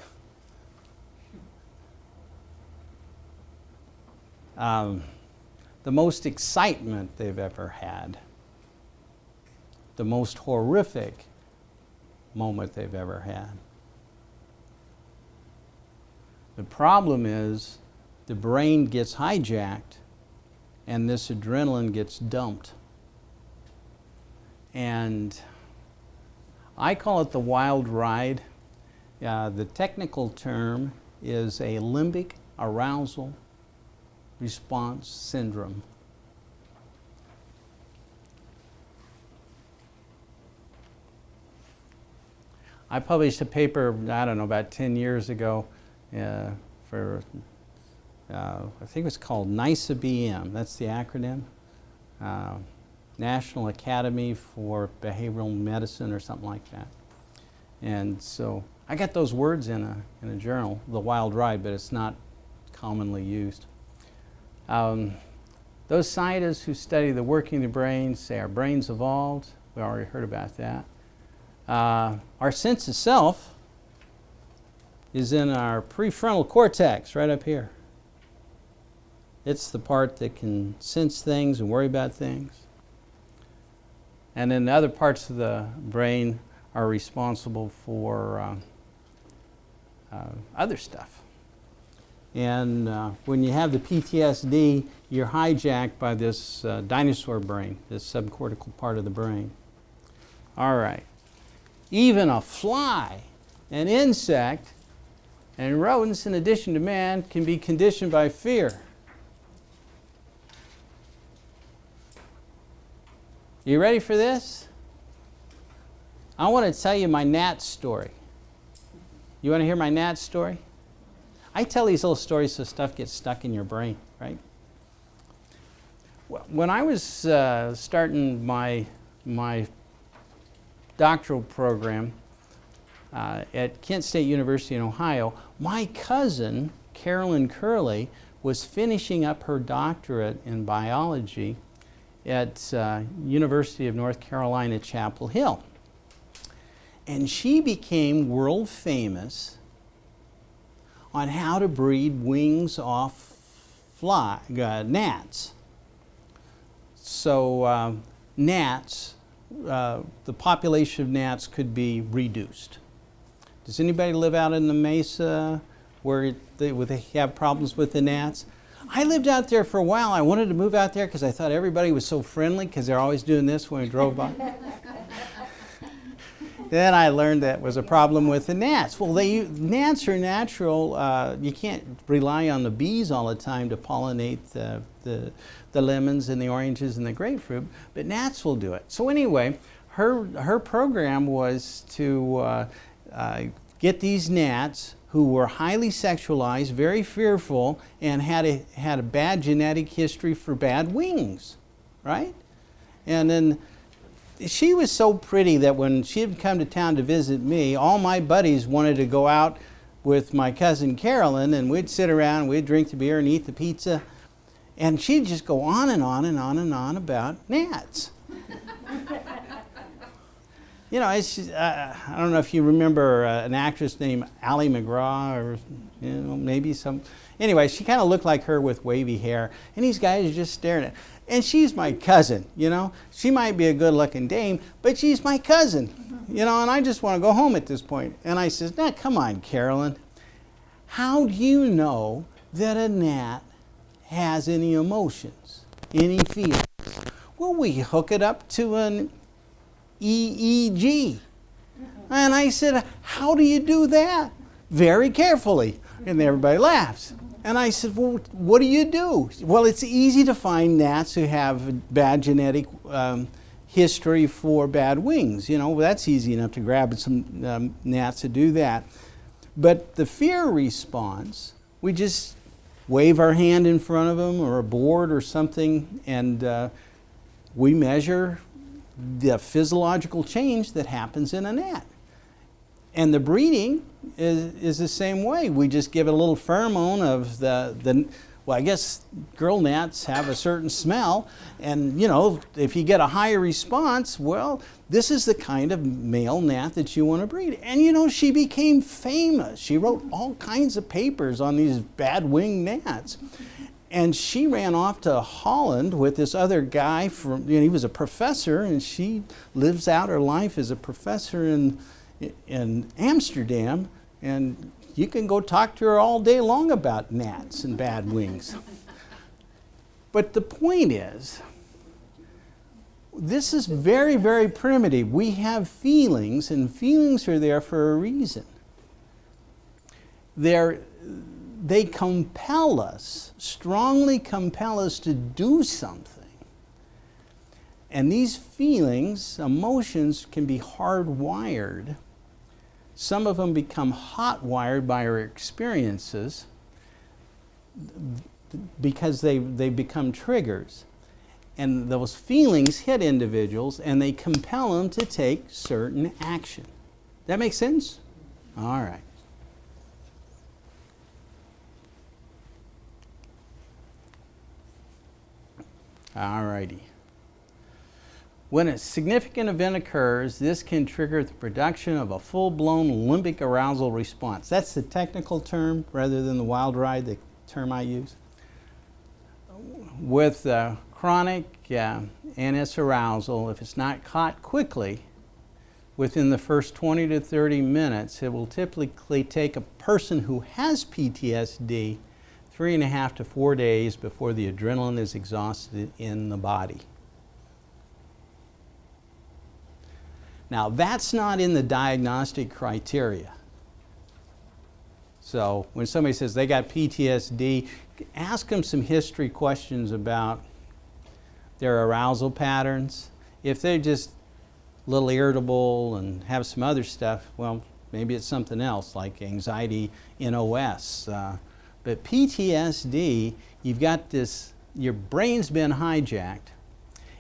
The most excitement they've ever had. The most horrific moment they've ever had. The problem is the brain gets hijacked and this adrenaline gets dumped. And I call it the wild ride. The technical term is a limbic arousal response syndrome. I published a paper, I don't know, about 10 years ago for, I think it was called NICEBM, that's the acronym, National Academy for Behavioral Medicine or something like that. And so I got those words in a journal, the wild ride, but it's not commonly used. Those scientists who study the working of the brain say our brains evolved. We already heard about that. Our sense of self is in our prefrontal cortex, right up here. It's the part that can sense things and worry about things. And then the other parts of the brain are responsible for other stuff. And when you have the PTSD, you're hijacked by this dinosaur brain, this subcortical part of the brain. All right. Even a fly, an insect, and rodents, in addition to man, can be conditioned by fear. You ready for this? I want to tell you my gnat story. You want to hear my gnat story? I tell these little stories so stuff gets stuck in your brain, right? When I was starting my doctoral program at Kent State University in Ohio, my cousin, Carolyn Curley, was finishing up her doctorate in biology at University of North Carolina, Chapel Hill. And she became world famous on how to breed wings off gnats. So gnats, the population of gnats could be reduced. Does anybody live out in the mesa where they have problems with the gnats? I lived out there for a while. I wanted to move out there because I thought everybody was so friendly because they're always doing this when we drove by. Then I learned that was a problem with the gnats. Well, gnats are natural. You can't rely on the bees all the time to pollinate the lemons and the oranges and the grapefruit, but gnats will do it. So anyway, her program was to get these gnats who were highly sexualized, very fearful, and had a bad genetic history for bad wings, right? And then she was so pretty that when she had come to town to visit me, all my buddies wanted to go out with my cousin Carolyn, and we'd sit around, we'd drink the beer and eat the pizza, and she'd just go on and on and on and on about gnats. You know, I don't know if you remember an actress named Ally McGraw, or maybe some. Anyway, she kind of looked like her with wavy hair, and these guys are just staring at her. And she's my cousin, you know. She might be a good-looking dame, but she's my cousin, you know, and I just want to go home at this point. And I says, "Nah, come on, Carolyn. How do you know that a gnat has any emotions, any feelings? Well, we hook it up to an EEG. And I said, how do you do that? Very carefully. And everybody laughs. And I said, well, what do you do? Well, it's easy to find gnats who have bad genetic history for bad wings. You know, that's easy enough to grab some gnats to do that. But the fear response, we just wave our hand in front of them or a board or something, and we measure the physiological change that happens in a gnat. And the breeding is the same way. We just give it a little pheromone of well, I guess girl gnats have a certain smell, and you know, if you get a higher response, well, this is the kind of male gnat that you want to breed. And you know, she became famous. She wrote all kinds of papers on these bad-winged gnats. And she ran off to Holland with this other guy from, you know, he was a professor, and she lives out her life as a professor in Amsterdam, and you can go talk to her all day long about gnats and bad wings. But the point is, this is very, very primitive. We have feelings, and feelings are there for a reason. They compel us, strongly compel us to do something. And these feelings, emotions, can be hardwired. Some of them become hot-wired by our experiences because they become triggers. And those feelings hit individuals and they compel them to take certain action. That make sense? All right. All righty. When a significant event occurs, this can trigger the production of a full-blown limbic arousal response. That's the technical term rather than the wild ride, the term I use. With chronic NS arousal, if it's not caught quickly, within the first 20 to 30 minutes, it will typically take a person who has PTSD 3.5 to 4 days before the adrenaline is exhausted in the body. Now, that's not in the diagnostic criteria. So when somebody says they got PTSD, ask them some history questions about their arousal patterns. If they're just a little irritable and have some other stuff, well, maybe it's something else like anxiety in OS. But PTSD, you've got this, your brain's been hijacked,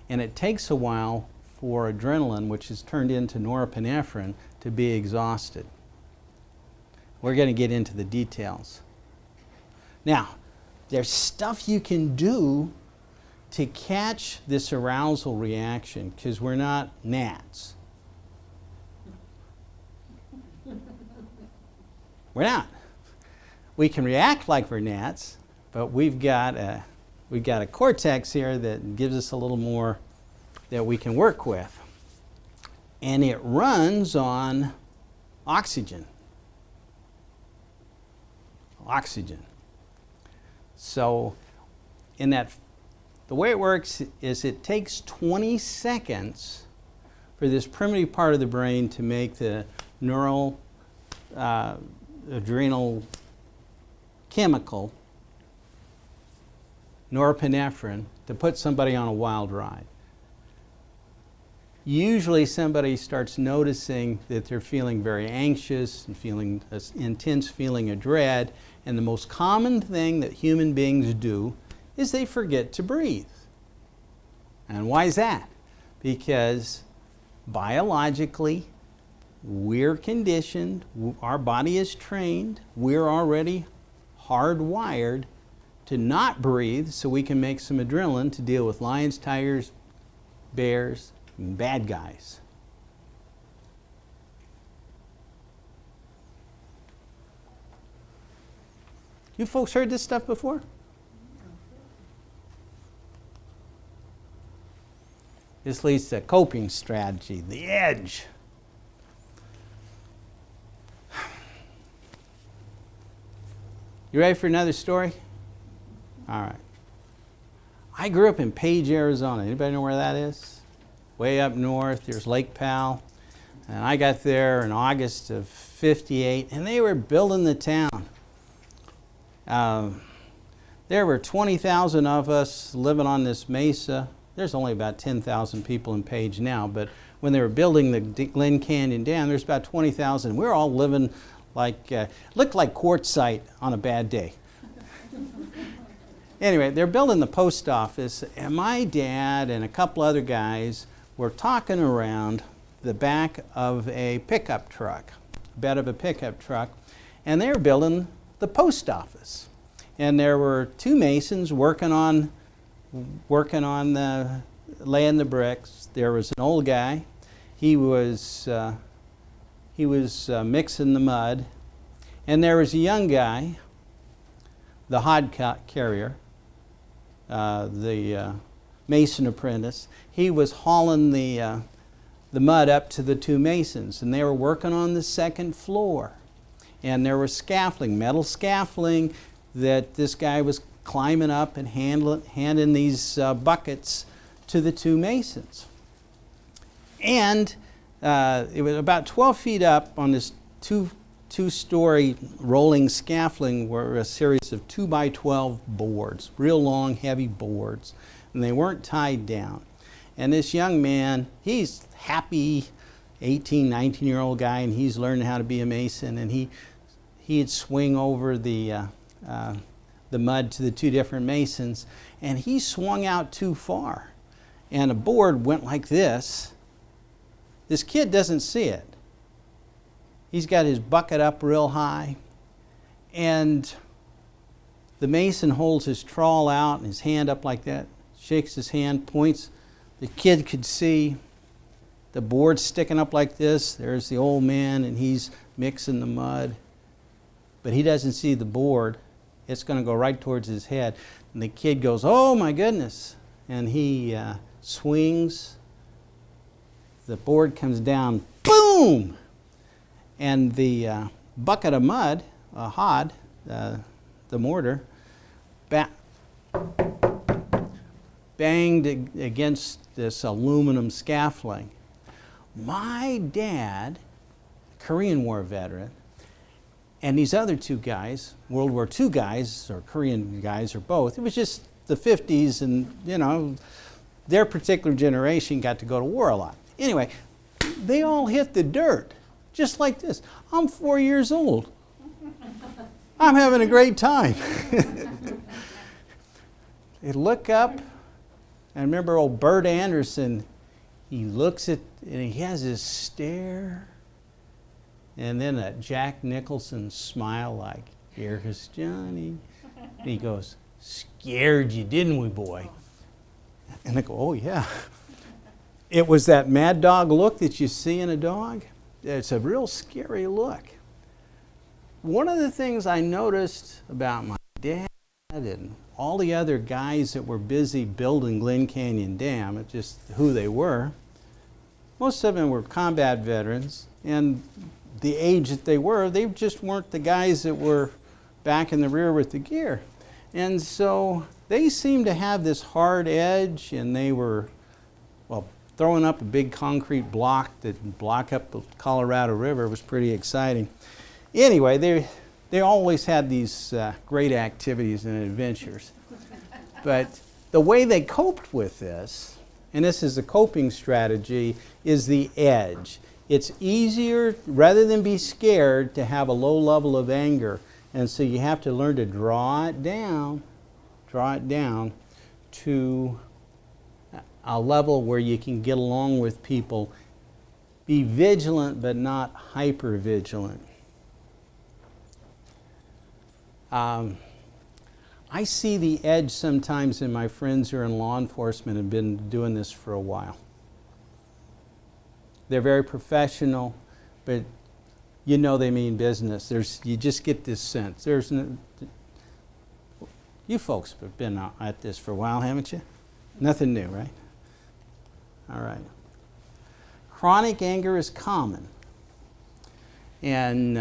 and it takes a while for adrenaline, which is turned into norepinephrine, to be exhausted. We're going to get into the details. Now, there's stuff you can do to catch this arousal reaction, because we're not gnats. We're not. We can react like we're gnats, but we've got a cortex here that gives us a little more that we can work with. And it runs on oxygen. Oxygen. So the way it works is it takes 20 seconds for this primitive part of the brain to make the neural adrenal chemical, norepinephrine, to put somebody on a wild ride. Usually somebody starts noticing that they're feeling very anxious and feeling an intense feeling of dread, and the most common thing that human beings do is they forget to breathe. And why is that? Because biologically, we're conditioned, our body is trained, we're already hardwired to not breathe so we can make some adrenaline to deal with lions, tigers, bears, and bad guys. You folks heard this stuff before? This leads to coping strategy, the edge. You ready for another story? All right. I grew up in Page, Arizona. Anybody know where that is? Way up north. There's Lake Powell. And I got there in August of '58, and they were building the town. There were 20,000 of us living on this mesa. There's only about 10,000 people in Page now, but when they were building the Glen Canyon Dam, there's about 20,000. We were all living like, looked like quartzsite on a bad day. Anyway, they're building the post office, and my dad and a couple other guys were talking around the back of a pickup truck, bed of a pickup truck, and they were building the post office. And there were two masons working on laying the bricks. There was an old guy. He was mixing the mud, and there was a young guy, the hod carrier, the mason apprentice. He was hauling the mud up to the two masons, and they were working on the second floor. And there was scaffolding, metal scaffolding, that this guy was climbing up and handing these buckets to the two masons. And it was about 12 feet up on this two-story rolling scaffolding were a series of 2x12 boards, real long, heavy boards, and they weren't tied down. And this young man, he's happy, 18, 19-year-old guy, and he's learning how to be a mason, and he'd swing over the mud to the two different masons, and he swung out too far, and a board went like this. This kid doesn't see it. He's got his bucket up real high, and the mason holds his trawl out and his hand up like that, shakes his hand, points. The kid could see the board sticking up like this. There's the old man, and he's mixing the mud, but he doesn't see the board. It's going to go right towards his head. And the kid goes, "Oh my goodness." And he swings. The board comes down, boom! And the bucket of mud, hod, the mortar, banged against this aluminum scaffolding. My dad, Korean War veteran, and these other two guys, World War II guys, or Korean guys, or both, it was just the 50s, and you know, their particular generation got to go to war a lot. Anyway, they all hit the dirt, just like this. I'm 4 years old. I'm having a great time. They look up, and remember old Bert Anderson, he looks at, and he has this stare, and then a Jack Nicholson smile like, "Here's Johnny." And he goes, "Scared you, didn't we, boy?" And I go, "Oh yeah." It was that mad dog look that you see in a dog. It's a real scary look. One of the things I noticed about my dad and all the other guys that were busy building Glen Canyon Dam, it's just who they were, most of them were combat veterans, and the age that they just weren't the guys that were back in the rear with the gear. And so they seemed to have this hard edge, and they were, well, throwing up a big concrete block that block up the Colorado River was pretty exciting. Anyway, they always had these great activities and adventures. But the way they coped with this, and this is a coping strategy, is the edge. It's easier, rather than be scared, to have a low level of anger. And so you have to learn to draw it down to a level where you can get along with people. Be vigilant, but not hyper vigilant. I see the edge sometimes in my friends who are in law enforcement and have been doing this for a while. They're very professional, but you know they mean business. You just get this sense. You folks have been at this for a while, haven't you? Nothing new, right? All right. Chronic anger is common, and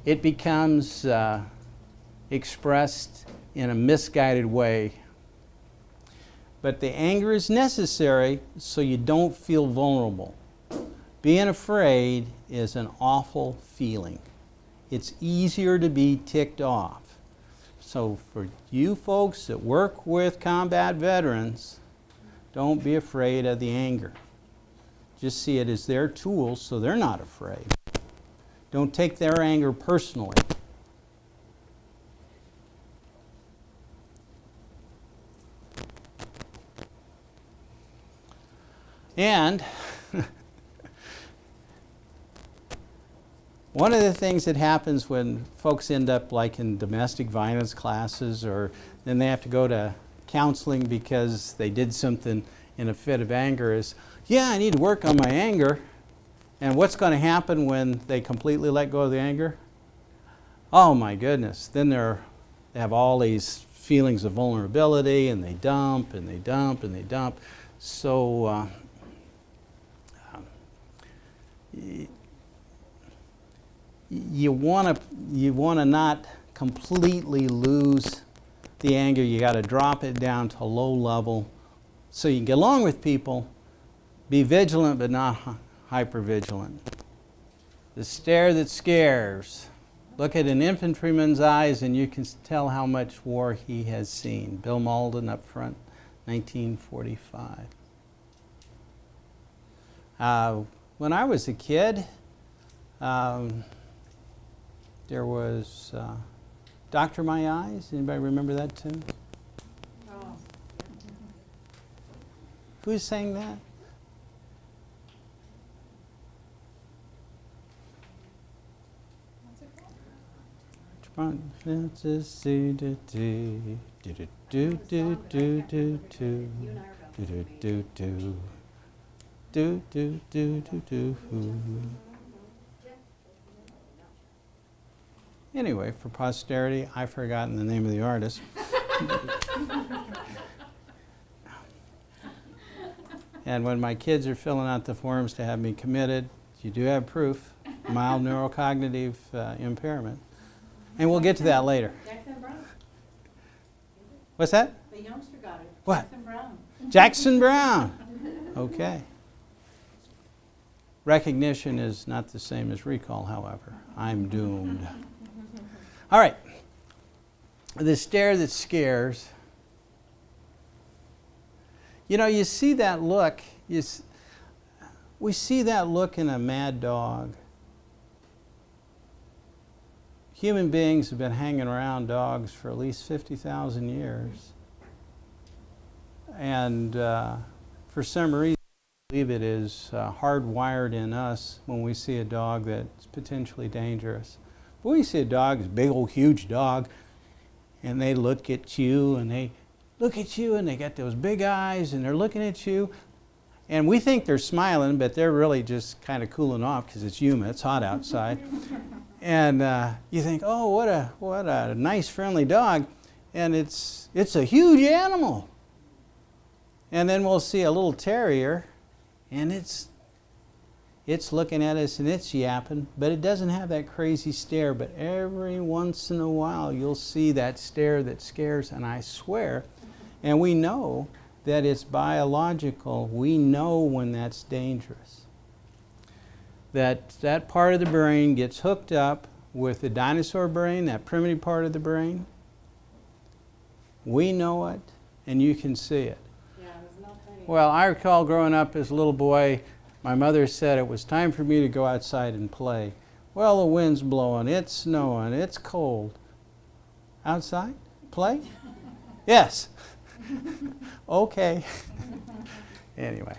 it becomes expressed in a misguided way. But the anger is necessary so you don't feel vulnerable. Being afraid is an awful feeling. It's easier to be ticked off. So for you folks that work with combat veterans, don't be afraid of the anger. Just see it as their tool so they're not afraid. Don't take their anger personally. And one of the things that happens when folks end up like in domestic violence classes, or then they have to go to counseling because they did something in a fit of anger, is, yeah, I need to work on my anger. And what's going to happen when they completely let go of the anger? Oh my goodness, then they have all these feelings of vulnerability, and they dump and they dump and they dump. So you want to not completely lose the anger. You got to drop it down to a low level so you can get along with people. Be vigilant but not hypervigilant. The stare that scares. Look at an infantryman's eyes and you can tell how much war he has seen. Bill Malden up front, 1945. When I was a kid, there was Doctor My Eyes. Anybody remember that tune? Oh. Who sang that? Anyway, for posterity, I've forgotten the name of the artist. And when my kids are filling out the forms to have me committed, you do have proof, mild neurocognitive impairment. And we'll get to that later. Jackson Brown. What's that? The youngster got it. What? Jackson Brown. Jackson Brown. Okay. Recognition is not the same as recall, however. I'm doomed. All right. The stare that scares. You know, you see that look. We see that look in a mad dog. Human beings have been hanging around dogs for at least 50,000 years. And for some reason, I believe it is hardwired in us when we see a dog that's potentially dangerous. But when you see a dog, it's a big old huge dog, and they look at you, and they got those big eyes, and they're looking at you, and we think they're smiling, but they're really just kind of cooling off because it's humid, it's hot outside. And you think, oh, what a nice, friendly dog, and it's a huge animal. And then we'll see a little terrier, and it's looking at us and it's yapping, but it doesn't have that crazy stare. But every once in a while, you'll see that stare that scares, and I swear, and we know that it's biological. We know when that's dangerous. That part of the brain gets hooked up with the dinosaur brain, that primitive part of the brain. We know it, and you can see it. Yeah, there's nothing. Well, I recall growing up as a little boy, my mother said it was time for me to go outside and play. Well, the wind's blowing, it's snowing, it's cold. Outside? Play? Yes. Okay. Anyway.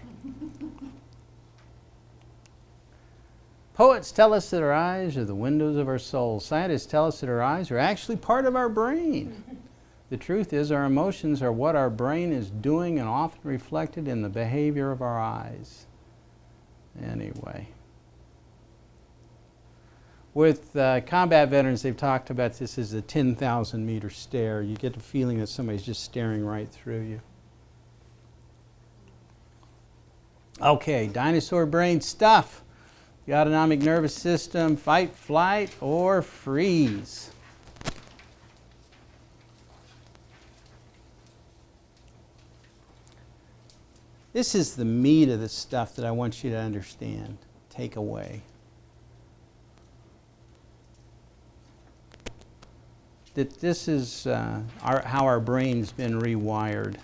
Poets tell us that our eyes are the windows of our soul. Scientists tell us that our eyes are actually part of our brain. The truth is our emotions are what our brain is doing and often reflected in the behavior of our eyes. Anyway. With combat veterans, they've talked about this as a 10,000 meter stare. You get the feeling that somebody's just staring right through you. Okay, dinosaur brain stuff. The autonomic nervous system, fight, flight, or freeze. This is the meat of the stuff that I want you to understand, take away. That this is how our brain's been rewired.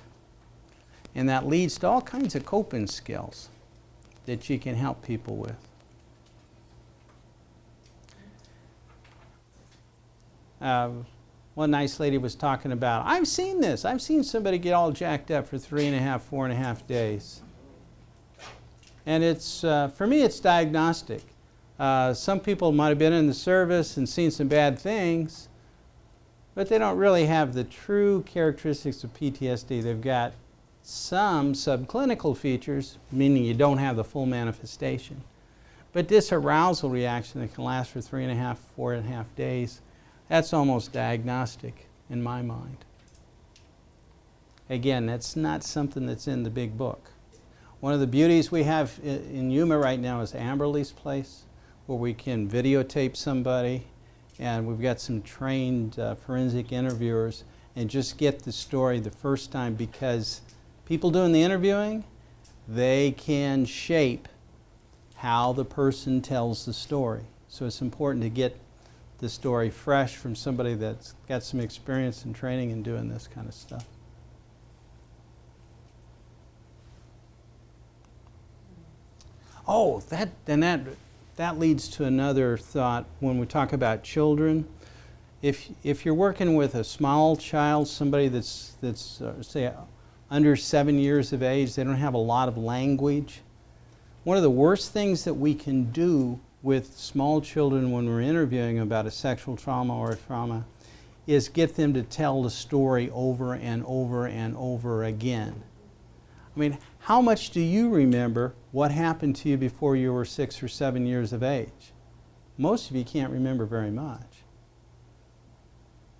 And that leads to all kinds of coping skills that you can help people with. One nice lady was talking about, I've seen this. I've seen somebody get all jacked up for 3.5, 4.5 days. And it's, for me, it's diagnostic. Some people might have been in the service and seen some bad things, but they don't really have the true characteristics of PTSD. They've got some subclinical features, meaning you don't have the full manifestation. But this arousal reaction that can last for 3.5, 4.5 days, that's almost diagnostic in my mind. Again, that's not something that's in the big book. One of the beauties we have in Yuma right now is Amberley's place, where we can videotape somebody, and we've got some trained forensic interviewers, and just get the story the first time, because people doing the interviewing, they can shape how the person tells the story. So it's important to get the story fresh from somebody that's got some experience and training in doing this kind of stuff. Oh, that leads to another thought when we talk about children. If you're working with a small child, somebody that's say under 7 years of age, they don't have a lot of language. One of the worst things that we can do with small children when we're interviewing about a sexual trauma or a trauma is get them to tell the story over and over and over again. I mean, how much do you remember what happened to you before you were 6 or 7 years of age? Most of you can't remember very much.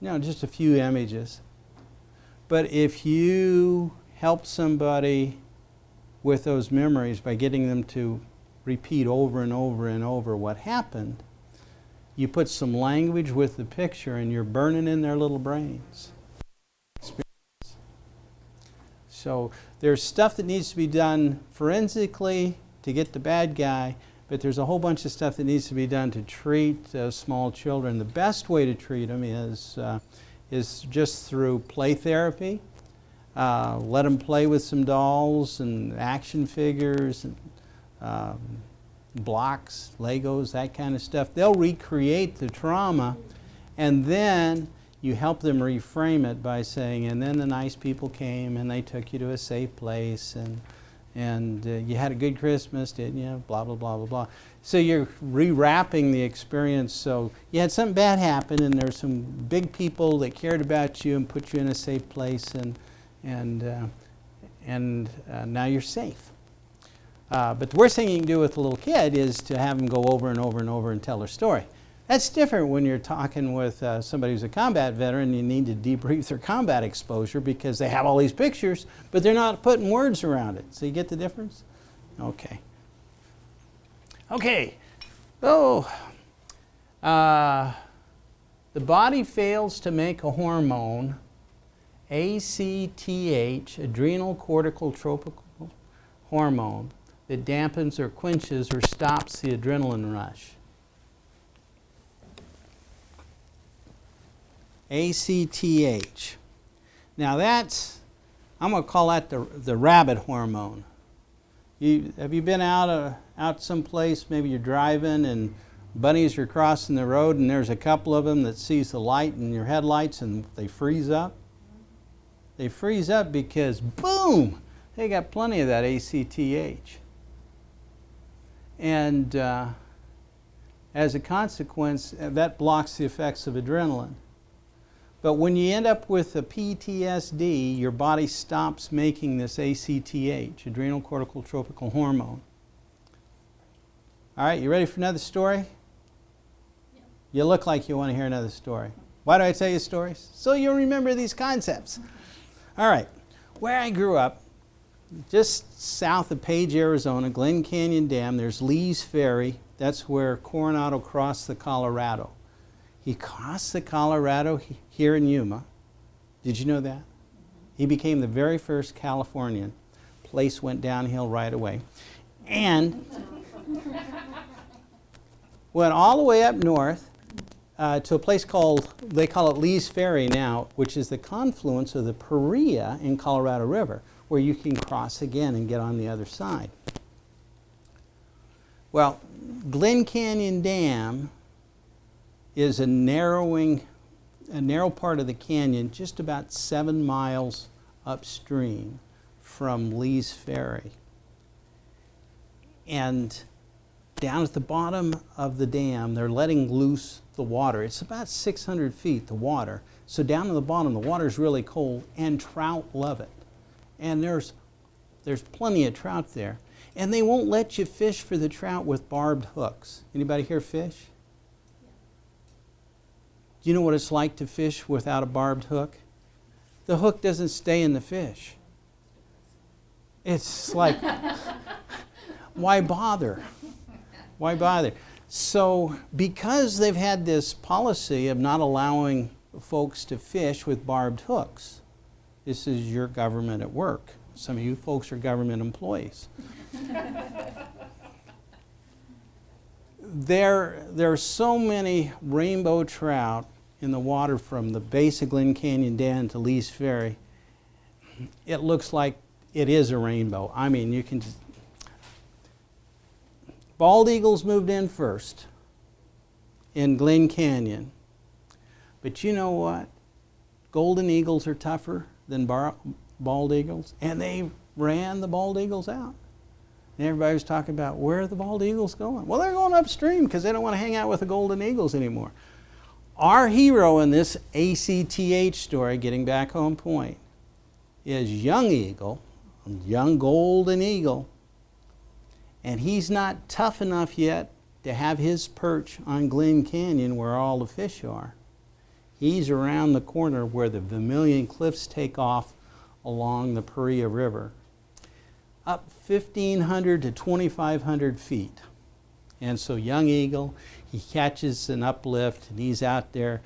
You know, just a few images. But if you help somebody with those memories by getting them to repeat over and over and over what happened, you put some language with the picture and you're burning in their little brains. So there's stuff that needs to be done forensically to get the bad guy, but there's a whole bunch of stuff that needs to be done to treat small children. The best way to treat them is just through play therapy. Let them play with some dolls and action figures and blocks, Legos, that kind of stuff. They'll recreate the trauma, and then you help them reframe it by saying, and then the nice people came and they took you to a safe place, and you had a good Christmas, didn't you? Blah, blah, blah, blah, blah. So you're rewrapping the experience. So you had something bad happen, and there's some big people that cared about you and put you in a safe place, and now you're safe. But the worst thing you can do with a little kid is to have them go over and over and over and tell their story. That's different when you're talking with somebody who's a combat veteran. You need to debrief their combat exposure because they have all these pictures, but they're not putting words around it. So you get the difference? Okay. Okay. Oh. The body fails to make a hormone, ACTH, adrenal cortical tropical hormone, that dampens or quenches or stops the adrenaline rush. ACTH. Now that's, I'm going to call that the rabbit hormone. Have you been out someplace, maybe you're driving and bunnies are crossing the road and there's a couple of them that sees the light in your headlights and they freeze up? They freeze up because, boom, they got plenty of that ACTH. And as a consequence, that blocks the effects of adrenaline. But when you end up with a PTSD, your body stops making this ACTH, adrenal cortical tropical hormone. All right, you ready for another story? Yeah. You look like you want to hear another story. Why do I tell you stories? So you'll remember these concepts. All right, where I grew up, just south of Page, Arizona, Glen Canyon Dam, there's Lee's Ferry. That's where Coronado crossed the Colorado. He crossed the Colorado here in Yuma. Did you know that? He became the very first Californian. Place went downhill right away. And went all the way up north to a place called, they call it Lee's Ferry now, which is the confluence of the Paria and Colorado River, where you can cross again and get on the other side. Well, Glen Canyon Dam is a narrow part of the canyon just about 7 miles upstream from Lee's Ferry. And down at the bottom of the dam, they're letting loose the water. It's about 600 feet, the water. So down at the bottom, the water's really cold, and trout love it. And there's plenty of trout there. And they won't let you fish for the trout with barbed hooks. Anybody here fish? Do you know what it's like to fish without a barbed hook? The hook doesn't stay in the fish. It's like, why bother? Why bother? So because they've had this policy of not allowing folks to fish with barbed hooks, this is your government at work. Some of you folks are government employees. There are so many rainbow trout in the water from the base of Glen Canyon Dam to Lee's Ferry. It looks like it is a rainbow. I mean, you can just... Bald eagles moved in first in Glen Canyon. But you know what? Golden eagles are tougher than bald eagles, and they ran the bald eagles out. And everybody was talking about, where are the bald eagles going? Well, they're going upstream because they don't want to hang out with the golden eagles anymore. Our hero in this ACTH story, getting back on point, is young eagle, young golden eagle, and he's not tough enough yet to have his perch on Glen Canyon where all the fish are. He's around the corner where the Vermilion Cliffs take off along the Paria River, up 1,500 to 2,500 feet. And so young eagle, he catches an uplift, and he's out there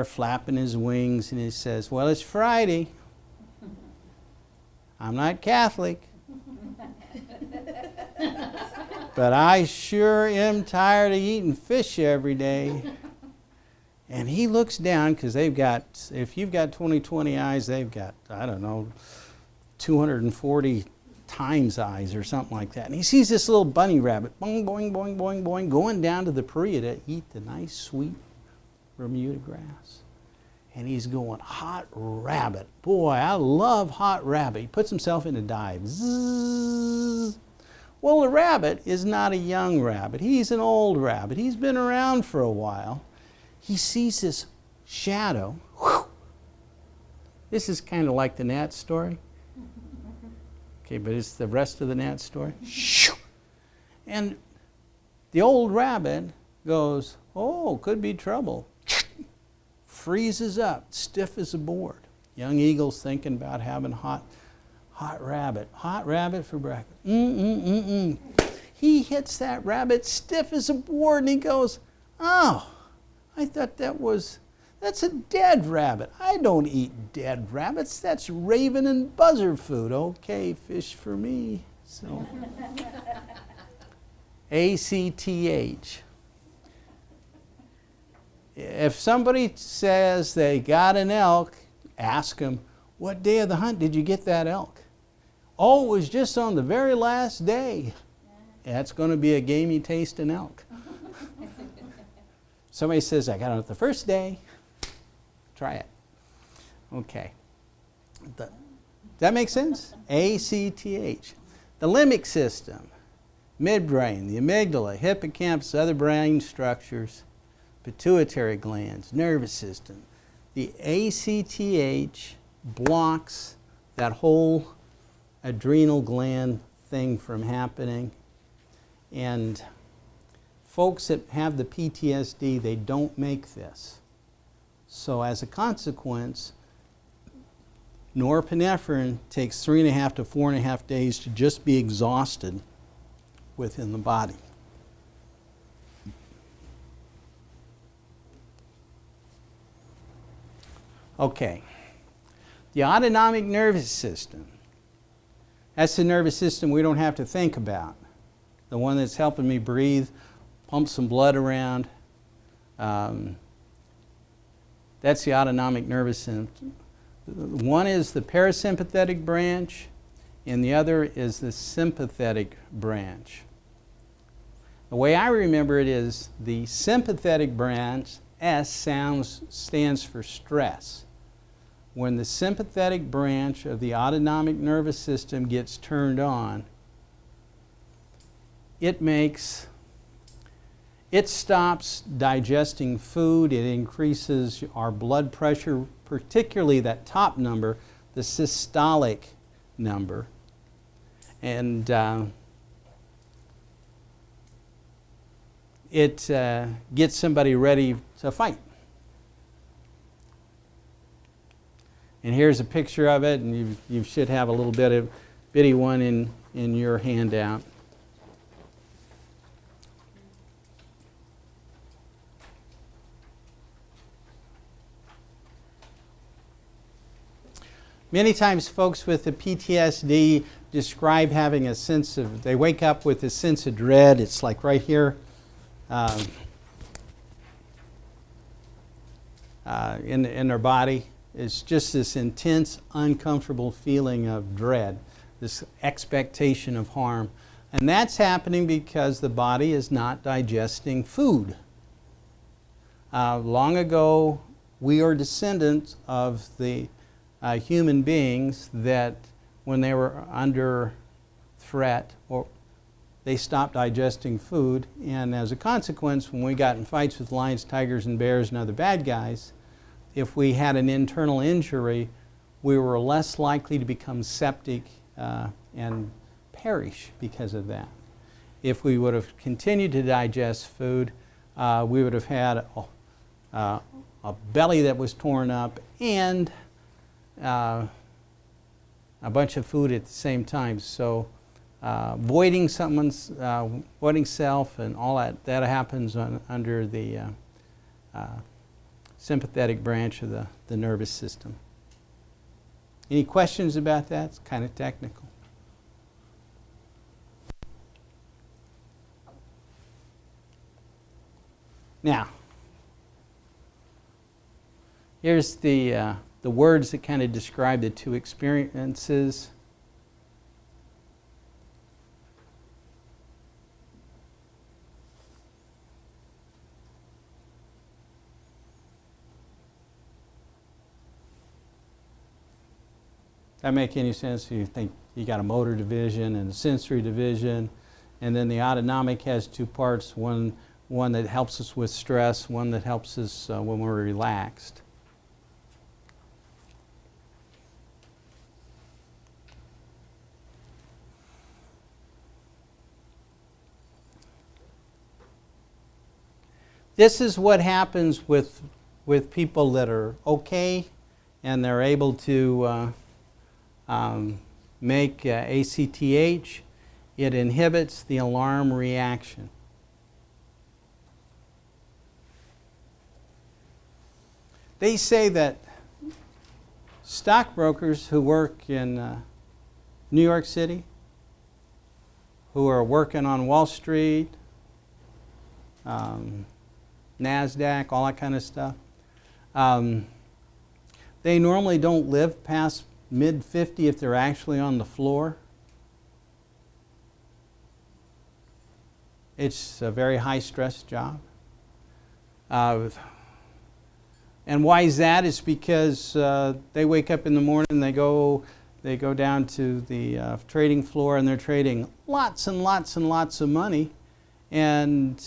flapping his wings, and he says, well, it's Friday. I'm not Catholic, but I sure am tired of eating fish every day. And he looks down, because they've got, if you've got 20/20 eyes, they've got, I don't know, 240 times eyes or something like that. And he sees this little bunny rabbit, boing, boing, boing, boing, boing, going down to the Paria to eat the nice, sweet Bermuda grass. And he's going, hot rabbit. Boy, I love hot rabbit. He puts himself in a dive. Zzz. Well, the rabbit is not a young rabbit. He's an old rabbit. He's been around for a while. He sees this shadow. Whew. This is kind of like the gnat story. Okay, but it's the rest of the gnat story. And the old rabbit goes, oh, could be trouble. Freezes up, stiff as a board. Young eagle's thinking about having hot rabbit for breakfast. He hits that rabbit stiff as a board, and he goes, oh, I thought that's a dead rabbit. I don't eat dead rabbits. That's raven and buzzard food. Okay, fish for me. So, ACTH. If somebody says they got an elk, ask them, what day of the hunt did you get that elk? Oh, it was just on the very last day. That's going to be a gamey tasting elk. Somebody says, I got it the first day. Try it. Okay. Does that make sense? ACTH. The limbic system, midbrain, the amygdala, hippocampus, other brain structures, pituitary glands, nervous system. The ACTH blocks that whole adrenal gland thing from happening. And folks that have the PTSD, they don't make this. So as a consequence, norepinephrine takes 3.5 to 4.5 days to just be exhausted within the body. Okay. The autonomic nervous system. That's the nervous system we don't have to think about. The one that's helping me breathe, pump some blood around. That's the autonomic nervous system. One is the parasympathetic branch, and the other is the sympathetic branch. The way I remember it is the sympathetic branch, S, stands for stress. When the sympathetic branch of the autonomic nervous system gets turned on, it stops digesting food, it increases our blood pressure, particularly that top number, the systolic number. And it gets somebody ready to fight. And here's a picture of it, and you should have a little bitty one in your handout. Many times folks with the PTSD describe having a sense of, they wake up with a sense of dread. It's like right here in their body. It's just this intense, uncomfortable feeling of dread, this expectation of harm. And that's happening because the body is not digesting food. Long ago, we are descendants of the human beings that when they were under threat, or they stopped digesting food, and as a consequence, when we got in fights with lions, tigers, and bears and other bad guys, if we had an internal injury, we were less likely to become septic and perish because of that. If we would have continued to digest food, we would have had a belly that was torn up and a bunch of food at the same time. So voiding voiding self and all that happens under the sympathetic branch of the nervous system. Any questions about that? It's kind of technical. Now, here's the words that kind of describe the two experiences. That make any sense? You think you got a motor division and a sensory division, and then the autonomic has two parts, one that helps us with stress, one that helps us when we're relaxed. This is what happens with people that are okay and they're able to make ACTH. It inhibits the alarm reaction. They say that stockbrokers who work in New York City, who are working on Wall Street, NASDAQ, all that kind of stuff, they normally don't live past mid-50 if they're actually on the floor. It's a very high-stress job. And why is that? It's because they wake up in the morning, they go down to the trading floor, and they're trading lots and lots and lots of money. And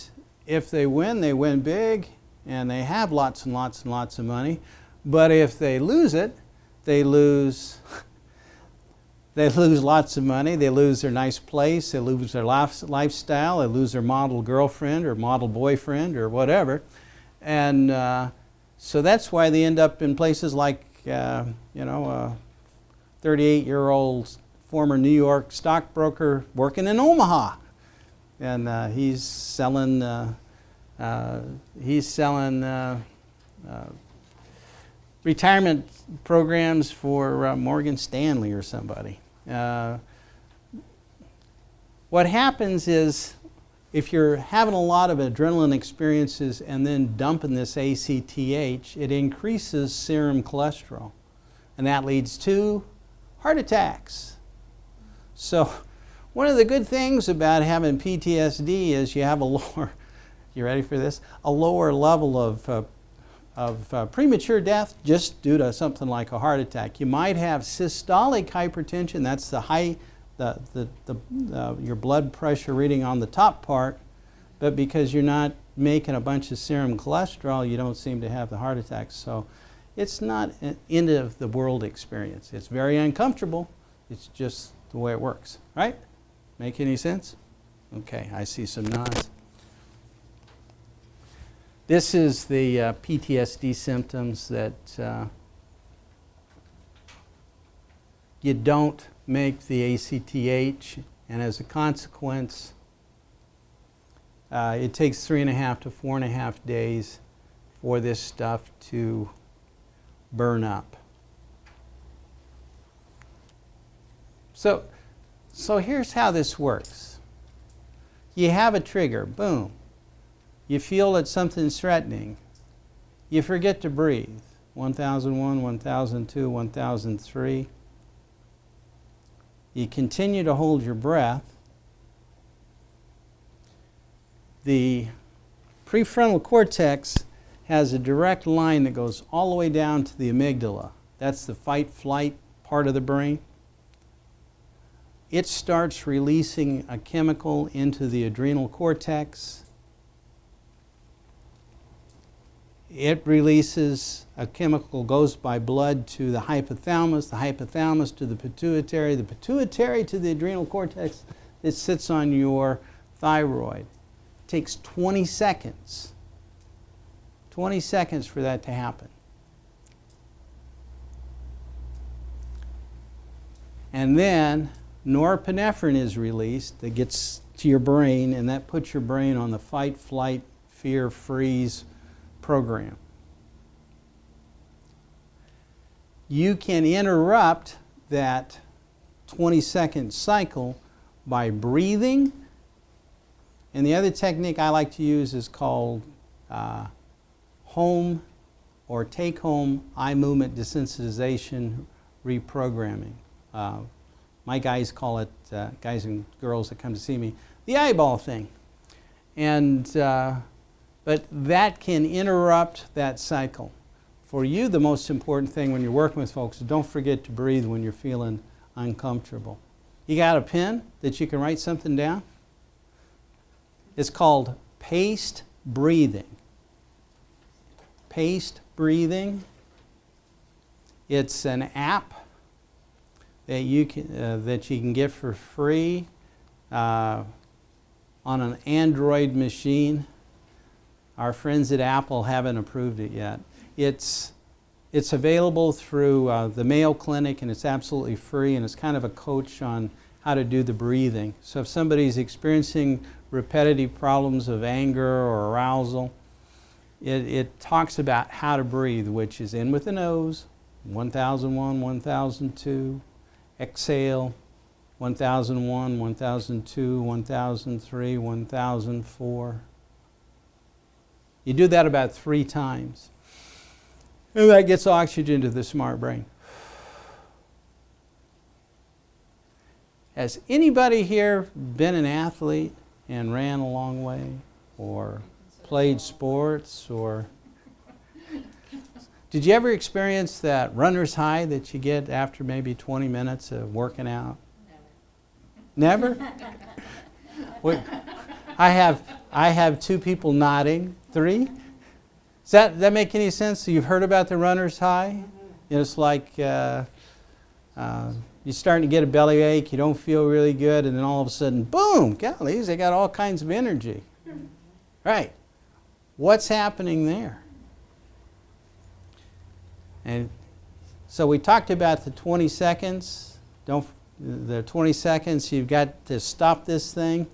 if they win big, and they have lots and lots and lots of money. But if they lose it, they lose lots of money, they lose their nice place, they lose their lifestyle, they lose their model girlfriend or model boyfriend or whatever. And so that's why they end up in places like, a 38-year-old former New York stockbroker working in Omaha. And he's selling, . 'Cause retirement programs for Morgan Stanley or somebody. What happens is, if you're having a lot of adrenaline experiences and then dumping this ACTH, it increases serum cholesterol. And that leads to heart attacks. So one of the good things about having PTSD is you have a lower, you ready for this? A lower level of premature death just due to something like a heart attack. You might have systolic hypertension, that's the high, your blood pressure reading on the top part, but because you're not making a bunch of serum cholesterol, you don't seem to have the heart attacks. So it's not an end of the world experience. It's very uncomfortable. It's just the way it works, right? Make any sense? Okay, I see some nods. This is the PTSD symptoms that you don't make the ACTH, and as a consequence, it takes 3.5 to 4.5 days for this stuff to burn up. So here's how this works. You have a trigger, boom. You feel that something's threatening. You forget to breathe. 1001, 1002, 1003. You continue to hold your breath. The prefrontal cortex has a direct line that goes all the way down to the amygdala. That's the fight-flight part of the brain. It starts releasing a chemical into the adrenal cortex. It releases a chemical, goes by blood to the hypothalamus to the pituitary to the adrenal cortex. It sits on your thyroid. It takes 20 seconds. 20 seconds for that to happen. And then norepinephrine is released that gets to your brain, and that puts your brain on the fight, flight, fear, freeze program. You can interrupt that 20-second cycle by breathing, and the other technique I like to use is called home or take-home eye movement desensitization reprogramming. My guys call it, guys and girls that come to see me, the eyeball thing. And but that can interrupt that cycle. For you, the most important thing when you're working with folks is don't forget to breathe when you're feeling uncomfortable. You got a pen that you can write something down? It's called paced breathing. Paced breathing. It's an app that you can get for free on an Android machine. Our friends at Apple haven't approved it yet. It's available through the Mayo Clinic, and it's absolutely free, and it's kind of a coach on how to do the breathing. So if somebody's experiencing repetitive problems of anger or arousal, it talks about how to breathe, which is in with the nose, 1001, 1002, exhale, 1001, 1002, 1003, 1004. You do that about 3 times. And that gets oxygen to the smart brain. Has anybody here been an athlete and ran a long way, or played sports, or did you ever experience that runner's high that you get after maybe 20 minutes of working out? Never. Never? I have 2 people nodding. 3? Does that make any sense? So you've heard about the runner's high? It's like you're starting to get a bellyache, you don't feel really good, and then all of a sudden, boom, golly, they got all kinds of energy. Right. What's happening there? And so we talked about the 20 seconds. The 20 seconds, you've got to stop this thing.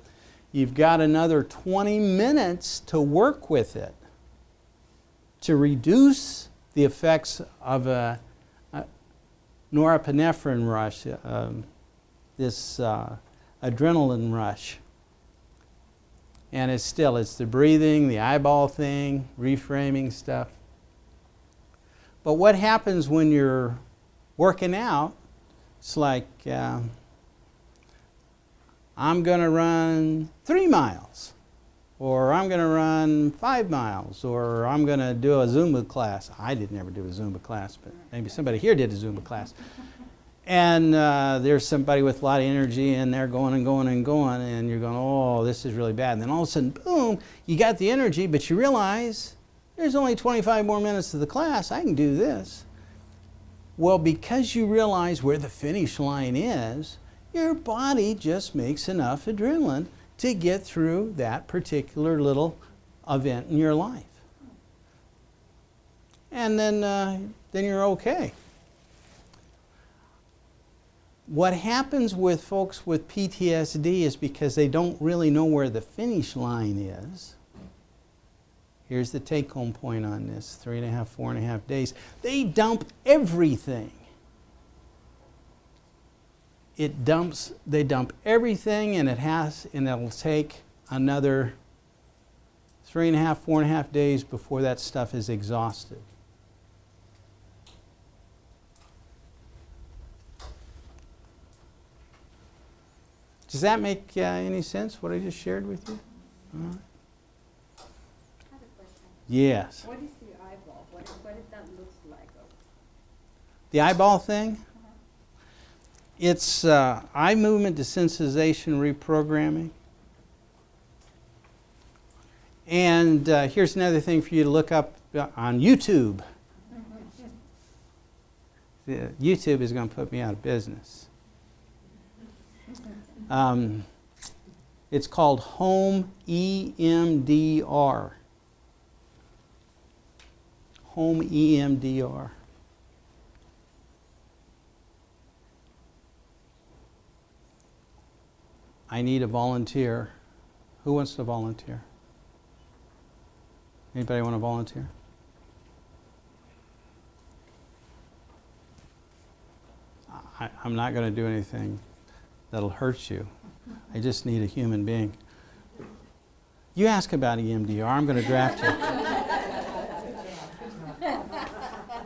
You've got another 20 minutes to work with it, to reduce the effects of a norepinephrine rush, this adrenaline rush. And it's the breathing, the eyeball thing, reframing stuff. But what happens when you're working out, it's like, I'm going to run 3 miles, or I'm going to run 5 miles, or I'm going to do a Zumba class. I did never do a Zumba class, but maybe somebody here did a Zumba class. And there's somebody with a lot of energy, and they're going and going and going, and you're going, oh, this is really bad. And then all of a sudden, boom, you got the energy, but you realize there's only 25 more minutes of the class. I can do this. Well, because you realize where the finish line is, your body just makes enough adrenaline to get through that particular little event in your life. And then you're okay. What happens with folks with PTSD is because they don't really know where the finish line is. Here's the take-home point on this, 3.5, 4.5 days. They dump everything. They dump everything, and it'll take another 3.5, 4.5 days before that stuff is exhausted. Does that make any sense, what I just shared with you? I have a question. Yes. What is the eyeball? What did that look like? The eyeball thing? It's eye movement desensitization reprogramming. And here's another thing for you to look up on YouTube. YouTube is going to put me out of business. It's called Home EMDR. Home EMDR. I need a volunteer. Who wants to volunteer? Anybody want to volunteer? I'm not going to do anything that'll hurt you. I just need a human being. You ask about EMDR, I'm going to draft you.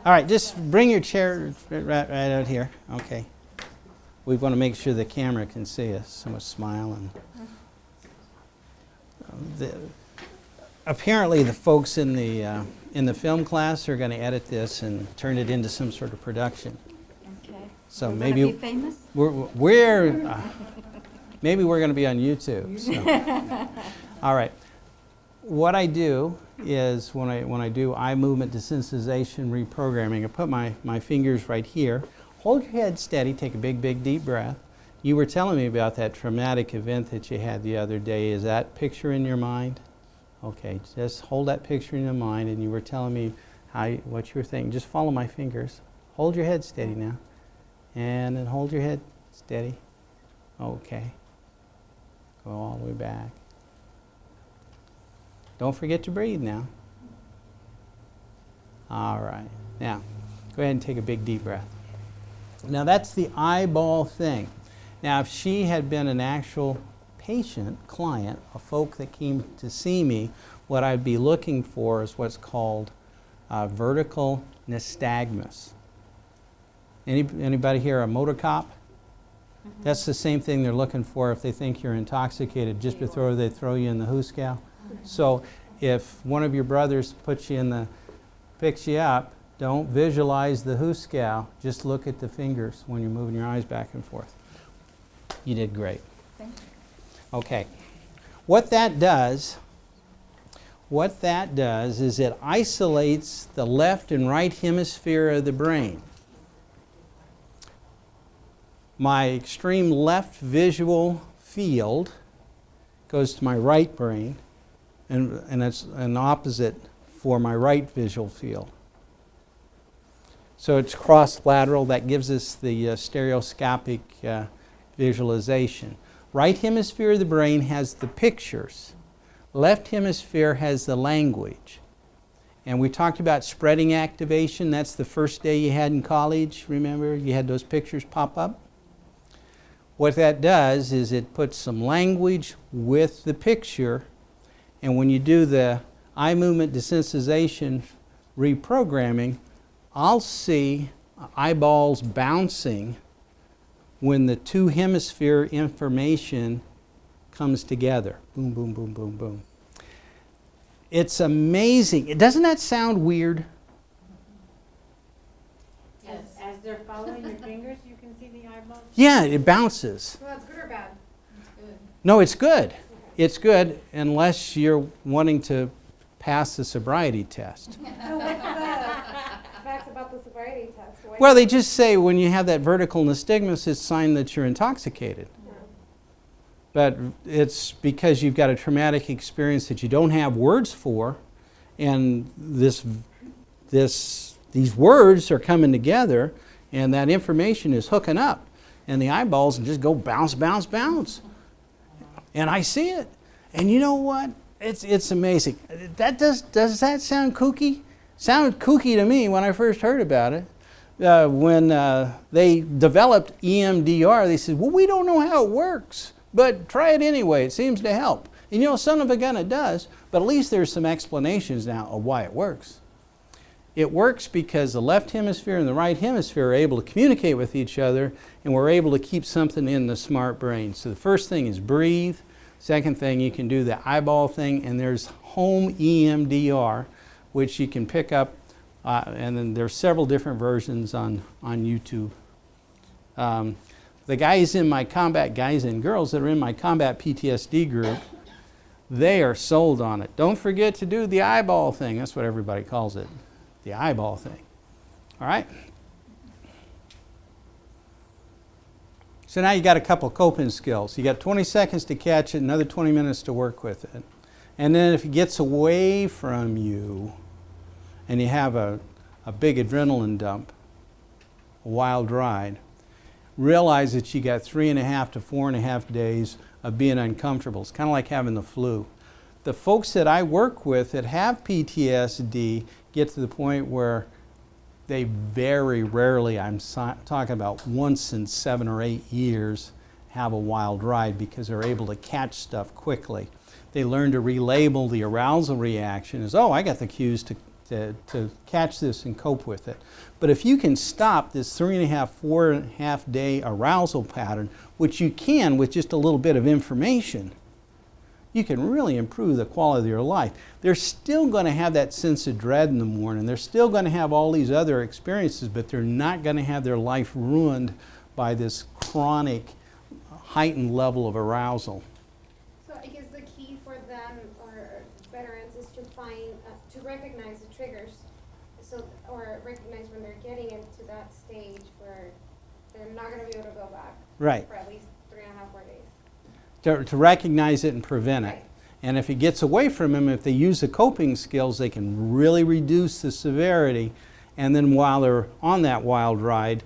All right, just bring your chair right out here. Okay. We want to make sure the camera can see us. So much smile. And apparently the folks in the film class are going to edit this and turn it into some sort of production. Okay. So We're maybe gonna be famous? Maybe we're going to be on YouTube. So. All right. What I do is when I do eye movement desensitization reprogramming, I put my fingers right here. Hold your head steady. Take a big, big, deep breath. You were telling me about that traumatic event that you had the other day. Is that picture in your mind? Okay, just hold that picture in your mind, and you were telling me what you were thinking. Just follow my fingers. Hold your head steady now. And then hold your head steady. Okay. Go all the way back. Don't forget to breathe now. All right. Now, go ahead and take a big, deep breath. Now, that's the eyeball thing. Now, if she had been an actual patient, client, a folk that came to see me, what I'd be looking for is what's called vertical nystagmus. Anybody here a motor cop? Mm-hmm. That's the same thing they're looking for if they think you're intoxicated, just before they throw you in the hooscow. Mm-hmm. So if one of your brothers picks you up, don't visualize the hooscow, just look at the fingers when you're moving your eyes back and forth. You did great. Thank you. Okay. What that does is it isolates the left and right hemisphere of the brain. My extreme left visual field goes to my right brain, and it's an opposite for my right visual field. So it's cross-lateral. That gives us the stereoscopic visualization. Right hemisphere of the brain has the pictures. Left hemisphere has the language. And we talked about spreading activation. That's the first day you had in college, remember? You had those pictures pop up. What that does is it puts some language with the picture, and when you do the eye movement desensitization reprogramming, I'll see eyeballs bouncing when the two hemisphere information comes together. Boom, boom, boom, boom, boom. It's amazing. Doesn't that sound weird? As they're following your fingers, you can see the eyeballs? Yeah, it bounces. Well, that's good or bad? It's good. No, it's good. It's good unless you're wanting to pass the sobriety test. So what's the facts about the sobriety test? Why- Well, they just say when you have that vertical nystagmus, it's a sign that you're intoxicated. But it's because you've got a traumatic experience that you don't have words for, and these words are coming together, and that information is hooking up, and the eyeballs just go bounce, bounce, bounce. And I see it. And you know what? It's amazing. Does that sound kooky? Sounded kooky to me when I first heard about it. When they developed EMDR, they said, well, we don't know how it works, but try it anyway. It seems to help. And you know, son of a gun, it does, but at least there's some explanations now of why it works. It works because the left hemisphere and the right hemisphere are able to communicate with each other, and we're able to keep something in the smart brain. So the first thing is breathe. Second thing, you can do the eyeball thing, and there's home EMDR, which you can pick up, and then there's several different versions on YouTube. The guys and girls that are in my combat PTSD group, they are sold on it. Don't forget to do the eyeball thing. That's what everybody calls it, the eyeball thing. All right? So now you got a couple coping skills. You got 20 seconds to catch it, another 20 minutes to work with it. And then if it gets away from you and you have a big adrenaline dump, a wild ride, realize that you got 3.5 to 4.5 days of being uncomfortable. It's kind of like having the flu. The folks that I work with that have PTSD get to the point where they very rarely, I'm talking about once in 7 or 8 years, have a wild ride because they're able to catch stuff quickly. They learn to relabel the arousal reaction as, oh, I got the cues to catch this and cope with it. But if you can stop this 3.5, 4.5 day arousal pattern, which you can with just a little bit of information, you can really improve the quality of your life. They're still going to have that sense of dread in the morning. They're still going to have all these other experiences, but they're not going to have their life ruined by this chronic, heightened level of arousal. So I guess the key for them or veterans is to to recognize the triggers, or recognize when they're getting into that stage where they're not going to be able to go back. Right. For at least 3.5, 4 days. To recognize it and prevent it. Right. And if it gets away from them, if they use the coping skills, they can really reduce the severity. And then while they're on that wild ride,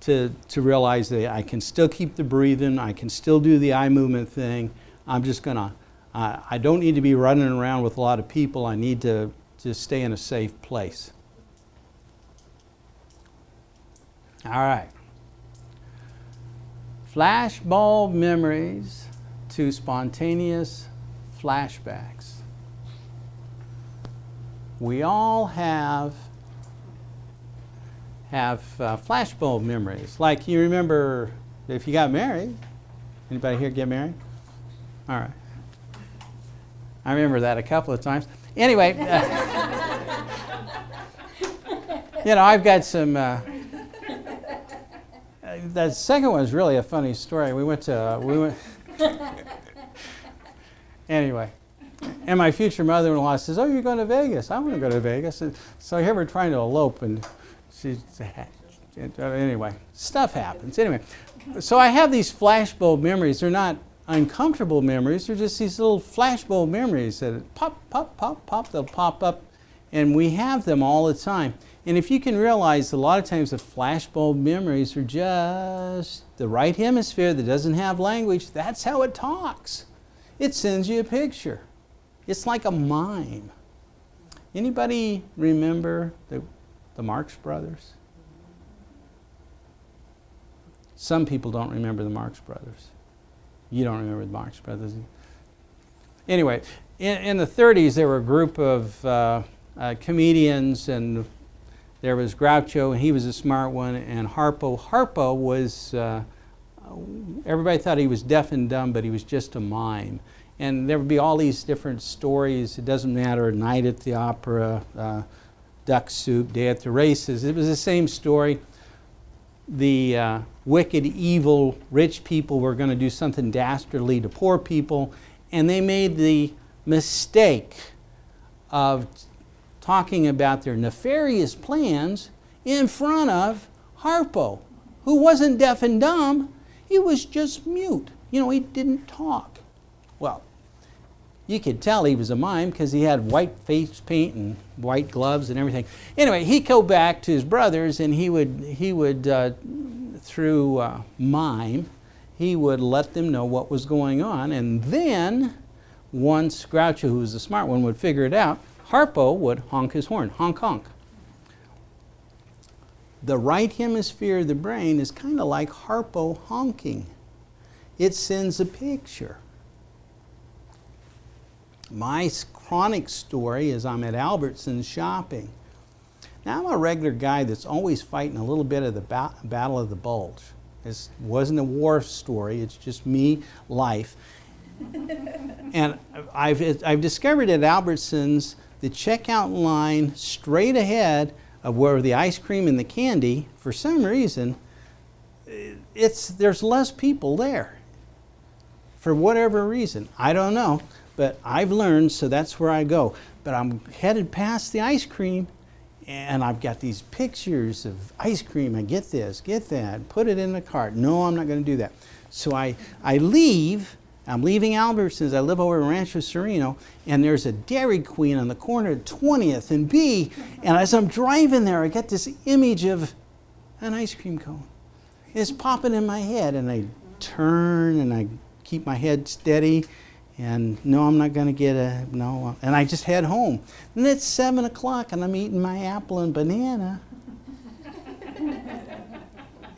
to realize that I can still keep the breathing, I can still do the eye movement thing. I'm just going to, I don't need to be running around with a lot of people. I need to just stay in a safe place. All right. Flashbulb memories to spontaneous flashbacks. We all have flashbulb memories. Like you remember if you got married. Anybody here get married? All right. I remember that a couple of times. Anyway, you know, I've got some. That second one is really a funny story. We went. Anyway, and my future mother-in-law says, "Oh, you're going to Vegas? I want to go to Vegas." And so here we're trying to elope, and she's anyway. Stuff happens. Anyway, so I have these flashbulb memories. They're not uncomfortable memories. They're just these little flashbulb memories that pop, pop, pop, pop. They'll pop up, and we have them all the time. And if you can realize, a lot of times the flashbulb memories are just the right hemisphere that doesn't have language. That's how it talks. It sends you a picture. It's like a mime. Anybody remember the Marx Brothers? Some people don't remember the Marx Brothers. You don't remember the Marx Brothers. Anyway, in the 30s, there were a group of comedians, and there was Groucho, and he was a smart one, and Harpo. Harpo was, everybody thought he was deaf and dumb, but he was just a mime. And there would be all these different stories. It doesn't matter, Night at the Opera, Duck Soup, Day at the Races. It was the same story. The wicked, evil, rich people were going to do something dastardly to poor people, and they made the mistake of talking about their nefarious plans in front of Harpo, who wasn't deaf and dumb. He was just mute. You know, he didn't talk. Well, you could tell he was a mime because he had white face paint and white gloves and everything. Anyway, he'd go back to his brothers, and he would through mime, he would let them know what was going on. And then, once Groucho, who was the smart one, would figure it out, Harpo would honk his horn, honk, honk. The right hemisphere of the brain is kind of like Harpo honking. It sends a picture. My chronic story is I'm at Albertsons shopping. Now, I'm a regular guy that's always fighting a little bit of the Battle of the Bulge. This wasn't a war story, it's just me, life. And I've discovered at Albertsons the checkout line straight ahead of where the ice cream and the candy, for some reason, there's less people there. For whatever reason, I don't know. But I've learned, so that's where I go. But I'm headed past the ice cream, and I've got these pictures of ice cream. I get this, get that, put it in the cart. No, I'm not going to do that. So I leave. I'm leaving Albertsons. I live over in Rancho Sereno, and there's a Dairy Queen on the corner of 20th and B. And as I'm driving there, I get this image of an ice cream cone. It's popping in my head, and I turn, and I keep my head steady. And no, I'm not going to get no. And I just head home. And it's 7 o'clock, and I'm eating my apple and banana.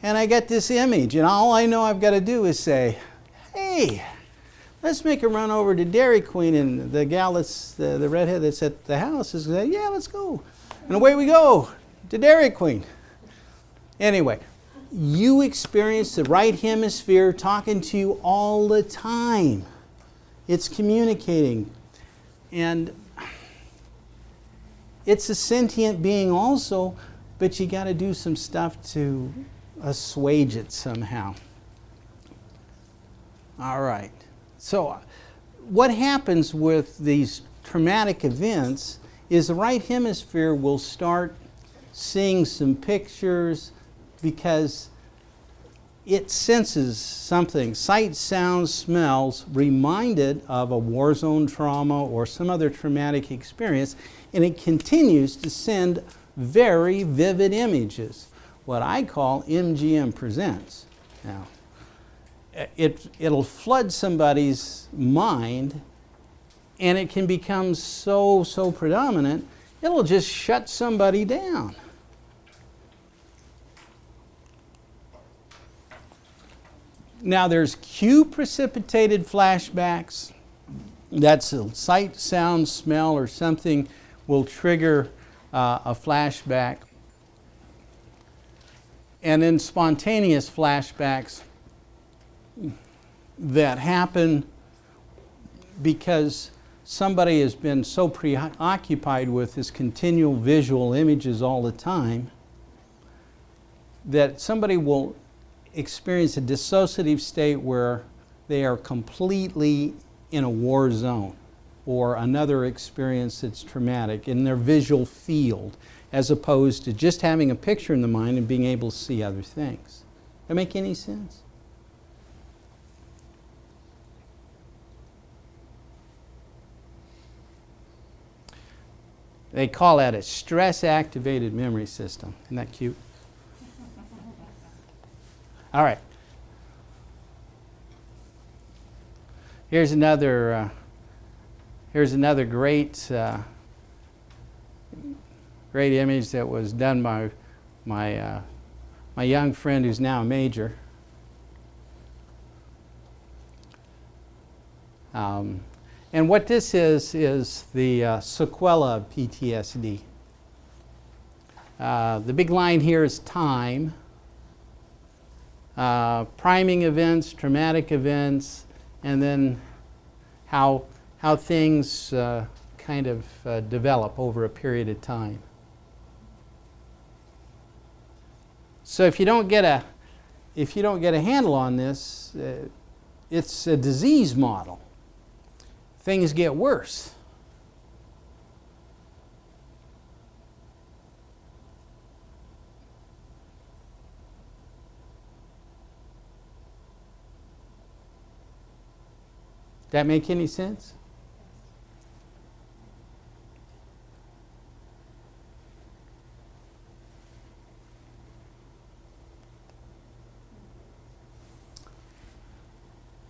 And I get this image, and all I know I've got to do is say, hey, let's make a run over to Dairy Queen. And the gal that's, the redhead that's at the house is saying, yeah, let's go. And away we go to Dairy Queen. Anyway, you experience the right hemisphere talking to you all the time. It's communicating. And it's a sentient being also, but you got to do some stuff to assuage it somehow. All right. So what happens with these traumatic events is the right hemisphere will start seeing some pictures because it senses something, sight, sounds, smells, reminded of a war zone trauma or some other traumatic experience, and it continues to send very vivid images, what I call MGM presents. Now, it'll flood somebody's mind, and it can become so predominant, it'll just shut somebody down. Now there's cue-precipitated flashbacks. That's a sight, sound, smell, or something will trigger a flashback. And then spontaneous flashbacks that happen because somebody has been so preoccupied with this continual visual images all the time that somebody will experience a dissociative state where they are completely in a war zone or another experience that's traumatic in their visual field, as opposed to just having a picture in the mind and being able to see other things. Does that make any sense? They call that a stress-activated memory system. Isn't that cute? All right. Here's another great great image that was done by my young friend who's now a major. And what this is the sequela of PTSD. The big line here is time. Priming events, traumatic events, and then how things kind of develop over a period of time. So if you don't get a handle on this, it's a disease model. Things get worse. That make any sense?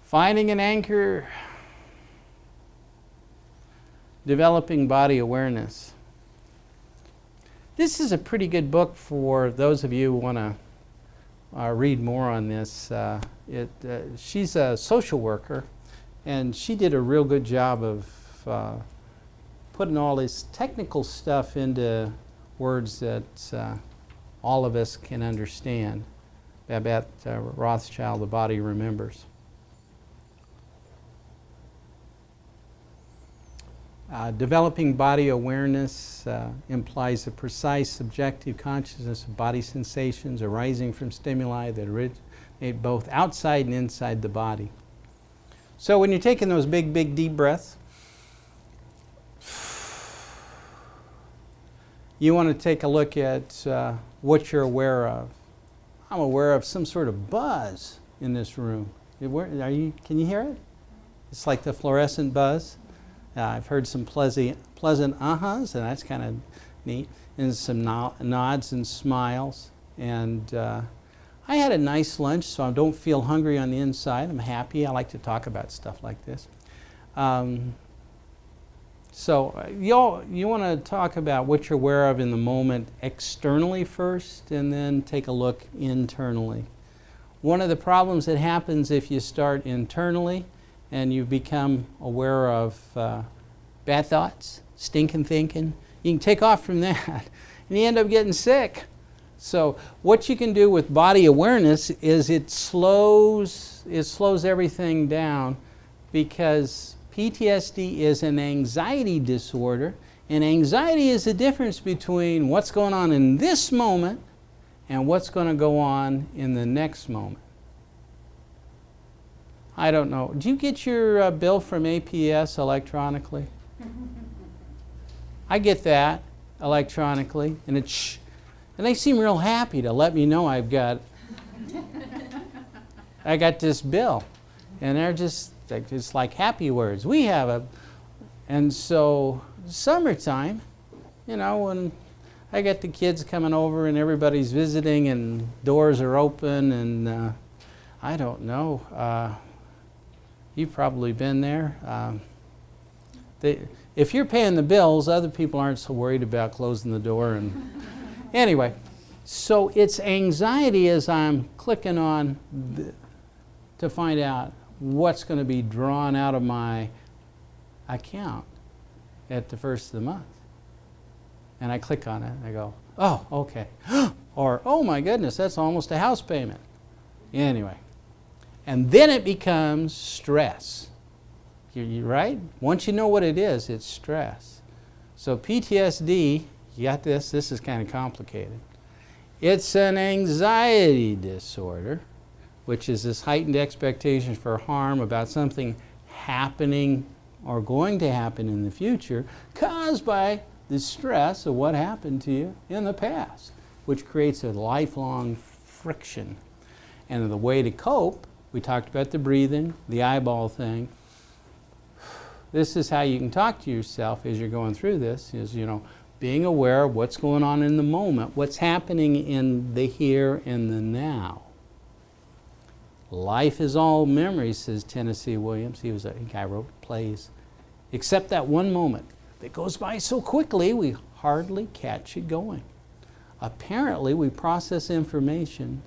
Finding an anchor, developing body awareness. This is a pretty good book for those of you who want to read more on this. She's a social worker, and she did a real good job of putting all this technical stuff into words that all of us can understand about Rothschild, The Body Remembers. Developing body awareness implies a precise subjective consciousness of body sensations arising from stimuli that originate both outside and inside the body. So when you're taking those big, big, deep breaths, you want to take a look at what you're aware of. I'm aware of some sort of buzz in this room. Can you hear it? It's like the fluorescent buzz. I've heard some pleasant uh-huhs, and that's kind of neat, and some nods and smiles. And I had a nice lunch, so I don't feel hungry on the inside. I'm happy. I like to talk about stuff like this. So you want to talk about what you're aware of in the moment externally first, and then take a look internally. One of the problems that happens if you start internally and you become aware of bad thoughts, stinking thinking, you can take off from that and you end up getting sick. So what you can do with body awareness is it slows everything down, because PTSD is an anxiety disorder, and anxiety is the difference between what's going on in this moment and what's going to go on in the next moment. I don't know. Do you get your bill from APS electronically? I get that electronically, and and they seem real happy to let me know I got this bill, and they're just it's like happy words. We have and so summertime, when I get the kids coming over and everybody's visiting and doors are open, and I don't know. You've probably been there. If you're paying the bills, other people aren't so worried about closing the door. And anyway, so it's anxiety as I'm clicking on to find out what's going to be drawn out of my account at the first of the month. And I click on it and I go, oh, okay. Or, oh my goodness, that's almost a house payment. Anyway. And then it becomes stress. You right? Once you know what it is, it's stress. So PTSD, you got this is kind of complicated. It's an anxiety disorder, which is this heightened expectation for harm about something happening or going to happen in the future, caused by the stress of what happened to you in the past, which creates a lifelong friction. And the way to cope, we talked about the breathing, the eyeball thing. This is how you can talk to yourself as you're going through this, is, being aware of what's going on in the moment, what's happening in the here and the now. Life is all memory, says Tennessee Williams. He was a guy who wrote plays. Except that one moment that goes by so quickly, we hardly catch it going. Apparently, we process information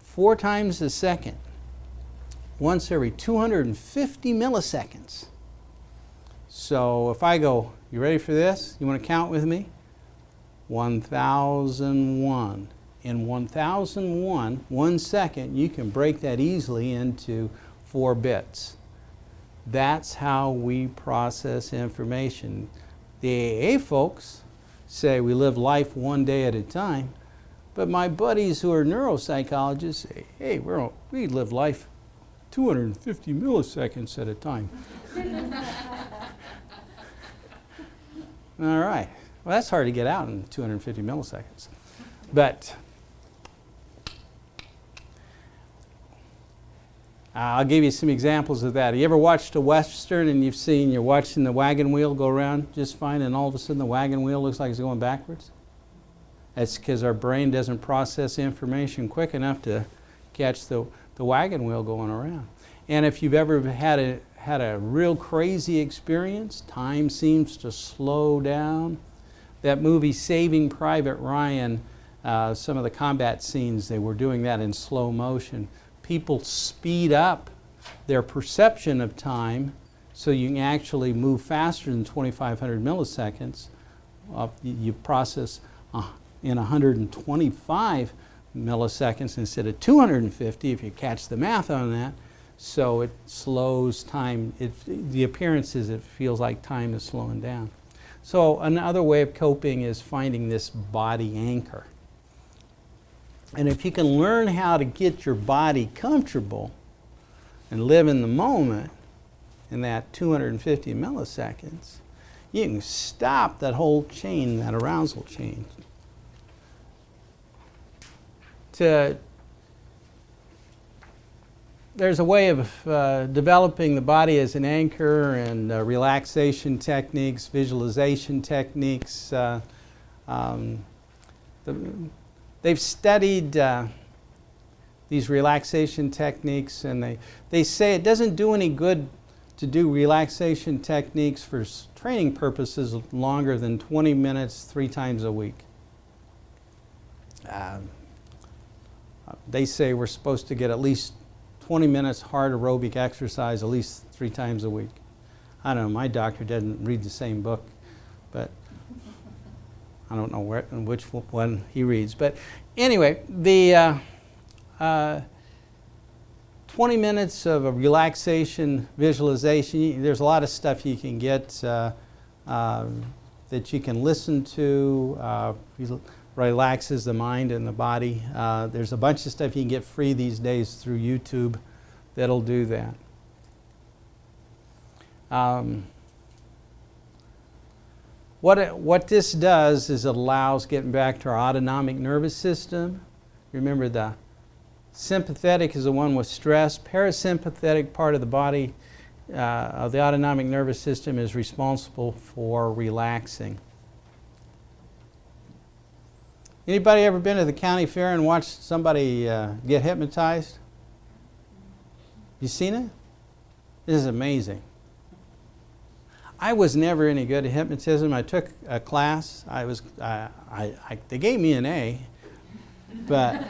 4 times a second, once every 250 milliseconds. So if I go, you ready for this? You want to count with me? 1001. In 1001, 1 second, you can break that easily into 4 bits. That's how we process information. The AA folks say we live life one day at a time, but my buddies who are neuropsychologists say, hey, we live life 250 milliseconds at a time. All right. Well, that's hard to get out in 250 milliseconds. But I'll give you some examples of that. Have you ever watched a Western and you're watching the wagon wheel go around just fine, and all of a sudden the wagon wheel looks like it's going backwards? That's because our brain doesn't process information quick enough to catch the wagon wheel going around. And if you've ever had a real crazy experience, time seems to slow down. That movie Saving Private Ryan, some of the combat scenes, they were doing that in slow motion. People speed up their perception of time so you can actually move faster than 2,500 milliseconds. You process in 125 milliseconds instead of 250 if you catch the math on that. So it slows time. The appearance is it feels like time is slowing down. So another way of coping is finding this body anchor. And if you can learn how to get your body comfortable and live in the moment in that 250 milliseconds, you can stop that whole chain, that arousal chain. There's a way of developing the body as an anchor, and relaxation techniques, visualization techniques. They've studied these relaxation techniques, and they say it doesn't do any good to do relaxation techniques for training purposes longer than 20 minutes 3 times a week. They say we're supposed to get at least 20 minutes hard aerobic exercise at least 3 times a week. I don't know, my doctor doesn't read the same book, but I don't know which one he reads. But anyway, the 20 minutes of a relaxation visualization, there's a lot of stuff you can get that you can listen to, relaxes the mind and the body. There's a bunch of stuff you can get free these days through YouTube that'll do that. What this does is it allows getting back to our autonomic nervous system. Remember, the sympathetic is the one with stress. Parasympathetic part of the body of the autonomic nervous system is responsible for relaxing. Anybody ever been to the county fair and watched somebody get hypnotized? You seen it? This is amazing. I was never any good at hypnotism. I took a class. They gave me an A, but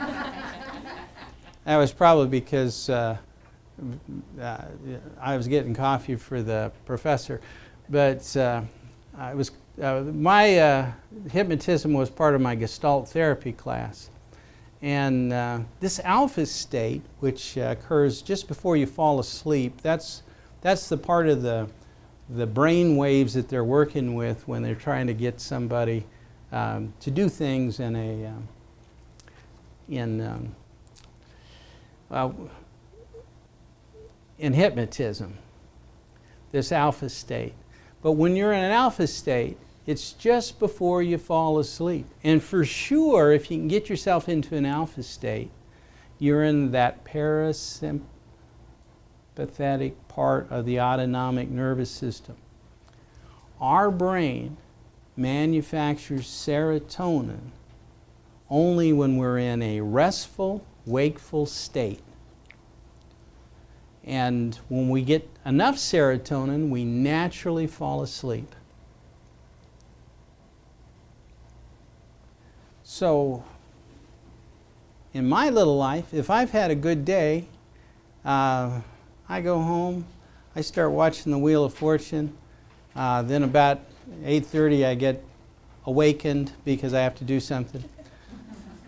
that was probably because I was getting coffee for the professor. But my hypnotism was part of my Gestalt therapy class. And this alpha state, which occurs just before you fall asleep, that's the part of the brain waves that they're working with when they're trying to get somebody to do things in hypnotism, this alpha state. But when you're in an alpha state, it's just before you fall asleep. And for sure, if you can get yourself into an alpha state, you're in that parasympathetic part of the autonomic nervous system. Our brain manufactures serotonin only when we're in a restful, wakeful state. And when we get enough serotonin, we naturally fall asleep. So in my little life, if I've had a good day, I go home, I start watching the Wheel of Fortune. Then about 8:30 I get awakened because I have to do something.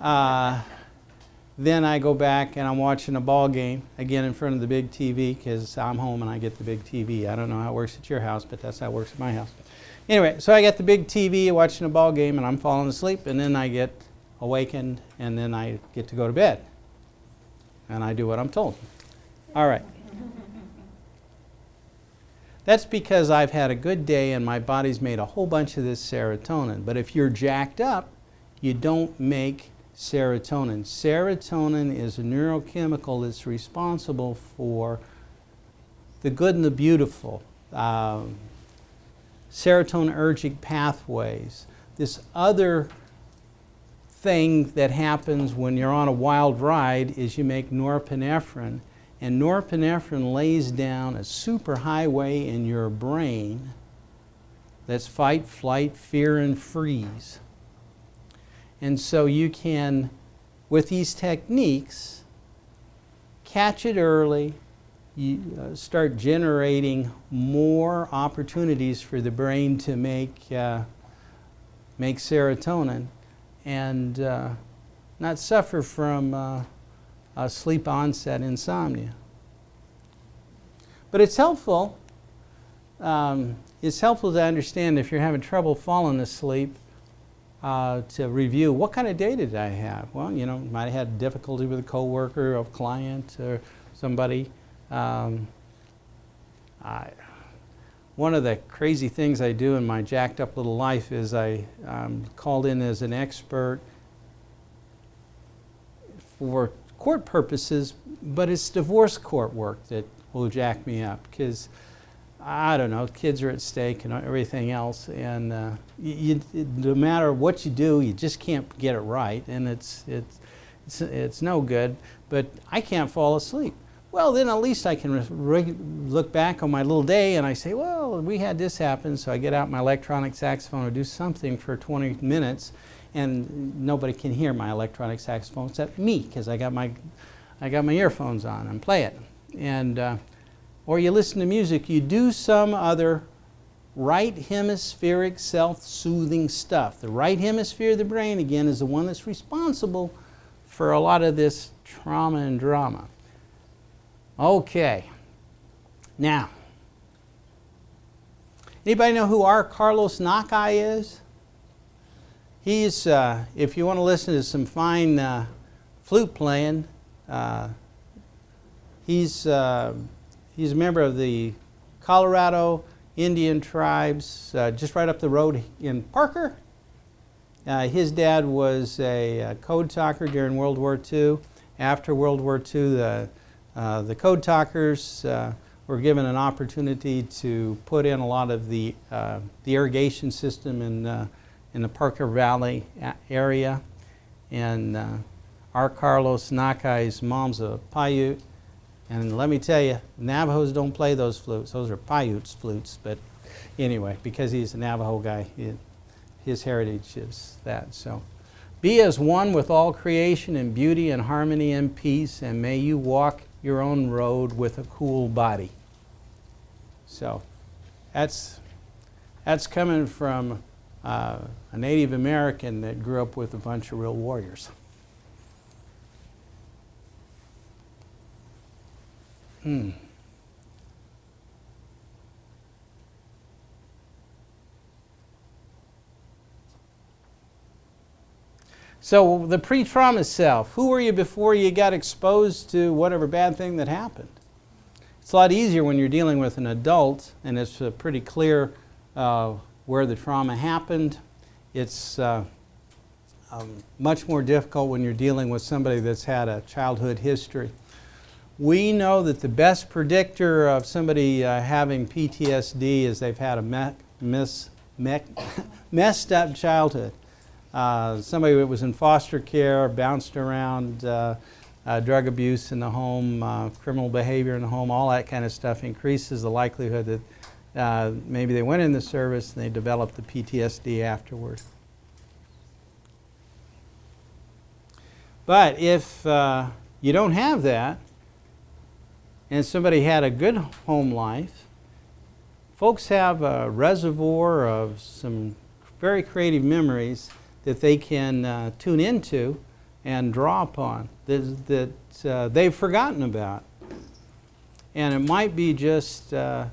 Then I go back and I'm watching a ball game, again in front of the big TV, because I'm home and I get the big TV. I don't know how it works at your house, but that's how it works at my house. Anyway, so I got the big TV watching a ball game and I'm falling asleep, and then I get awakened and then I get to go to bed. And I do what I'm told. All right. That's because I've had a good day and my body's made a whole bunch of this serotonin. But if you're jacked up, you don't make serotonin. Serotonin is a neurochemical that's responsible for the good and the beautiful, serotonergic pathways. This other thing that happens when you're on a wild ride is you make norepinephrine, and norepinephrine lays down a superhighway in your brain that's fight, flight, fear, and freeze. And so you can, with these techniques, catch it early, you start generating more opportunities for the brain to make serotonin, and not suffer from sleep onset insomnia. But it's helpful. It's helpful to understand if you're having trouble falling asleep, to review what kind of day did I have. Well, you know, might have had difficulty with a coworker, a client, or somebody. One of the crazy things I do in my jacked up little life is I'm called in as an expert for court purposes, but it's divorce court work that will jack me up, because I don't know, kids are at stake and everything else, and no matter what you do, you just can't get it right, and it's no good. But I can't fall asleep. Well, then at least I can look back on my little day and I say, well, we had this happen, so I get out my electronic saxophone or do something for 20 minutes, and nobody can hear my electronic saxophone except me, because I got my earphones on and play it. And or you listen to music, you do some other right hemispheric self-soothing stuff. The right hemisphere of the brain, again, is the one that's responsible for a lot of this trauma and drama. Okay. Now, anybody know who R. Carlos Nakai is? He's, if you want to listen to some fine flute playing, he's a member of the Colorado Indian tribes, just right up the road in Parker. His dad was a code talker during World War II. After World War II, the code talkers were given an opportunity to put in a lot of the irrigation system in the Parker Valley area. And R. Carlos Nakai's mom's a Paiute. And let me tell you, Navajos don't play those flutes. Those are Paiutes flutes. But anyway, because he's a Navajo guy, his heritage is that. So, be as one with all creation in beauty and harmony and peace, and may you walk your own road with a cool body. So, that's coming from a Native American that grew up with a bunch of real warriors. So the pre-trauma self, who were you before you got exposed to whatever bad thing that happened? It's a lot easier when you're dealing with an adult and it's pretty clear where the trauma happened. It's much more difficult when you're dealing with somebody that's had a childhood history. We know that the best predictor of somebody having PTSD is they've had a messed up childhood. Somebody that was in foster care, bounced around, drug abuse in the home, criminal behavior in the home, all that kind of stuff increases the likelihood that maybe they went in the service and they developed the PTSD afterward. But if you don't have that, and somebody had a good home life, folks have a reservoir of some very creative memories that they can tune into and draw upon that they've forgotten about. And it might be just a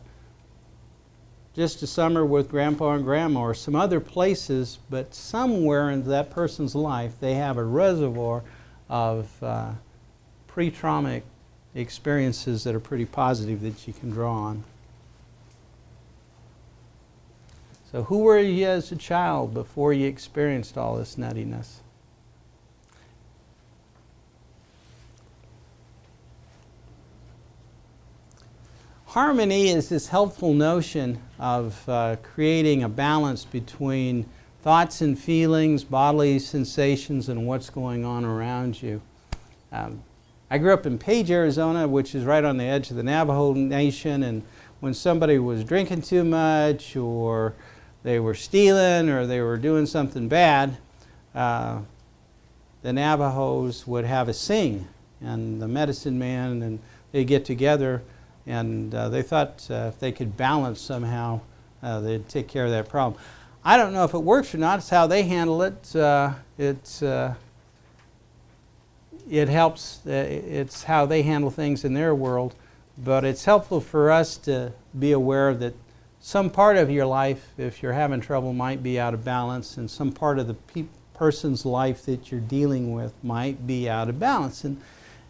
summer with grandpa and grandma or some other places, but somewhere in that person's life they have a reservoir of pre-traumatic experiences that are pretty positive that you can draw on. So who were you as a child before you experienced all this nuttiness? Harmony is this helpful notion of creating a balance between thoughts and feelings, bodily sensations, and what's going on around you. I grew up in Page, Arizona, which is right on the edge of the Navajo Nation, and when somebody was drinking too much, or they were stealing, or they were doing something bad, the Navajos would have a sing, and the medicine man, and they'd get together, and they thought if they could balance somehow, they'd take care of that problem. I don't know if it works or not. It's how they handle it. It helps. It's how they handle things in their world. But it's helpful for us to be aware that some part of your life, if you're having trouble, might be out of balance, and some part of the person's life that you're dealing with might be out of balance. And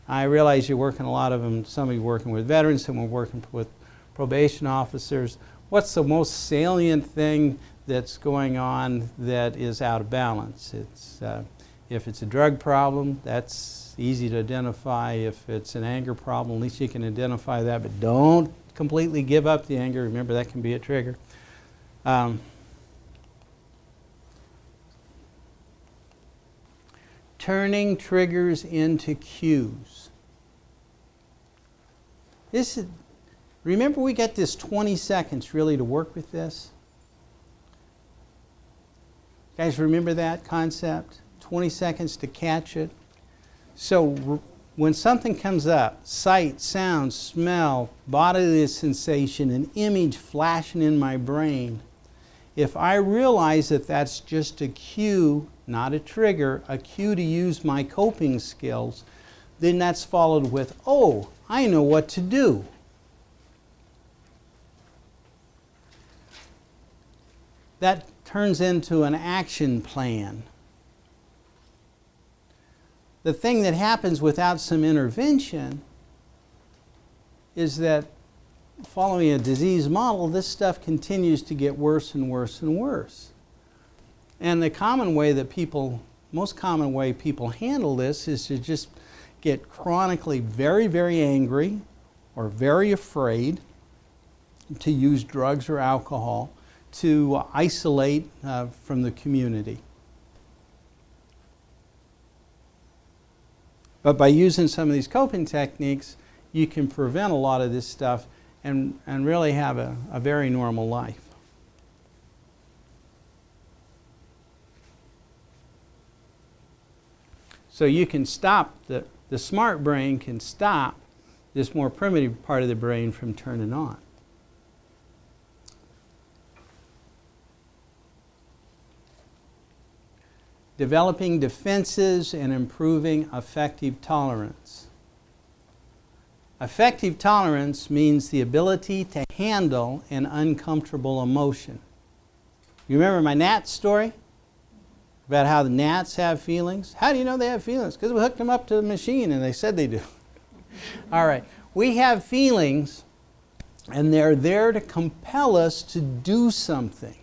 I realize you're working a lot of them. Some of you working with veterans, some are working with probation officers. What's the most salient thing that's going on that is out of balance? It's if it's a drug problem, that's easy to identify. If it's an anger problem, at least you can identify that, but don't completely give up the anger. Remember, that can be a trigger. Turning triggers into cues. Remember, we got this 20 seconds really to work with this. Guys, remember that concept? 20 seconds to catch it. So when something comes up, sight, sound, smell, bodily sensation, an image flashing in my brain, if I realize that that's just a cue, not a trigger, a cue to use my coping skills, then that's followed with, oh, I know what to do. That turns into an action plan. The thing that happens without some intervention is that following a disease model, this stuff continues to get worse and worse and worse. And the most common way people handle this is to just get chronically very, very angry or very afraid, to use drugs or alcohol, to isolate from the community. But by using some of these coping techniques, you can prevent a lot of this stuff and really have a very normal life. So you can stop, the smart brain can stop this more primitive part of the brain from turning on. Developing defenses and improving affective tolerance. Affective tolerance means the ability to handle an uncomfortable emotion. You remember my gnat story? About how the gnats have feelings? How do you know they have feelings? Because we hooked them up to the machine and they said they do. All right. We have feelings, and they're there to compel us to do something.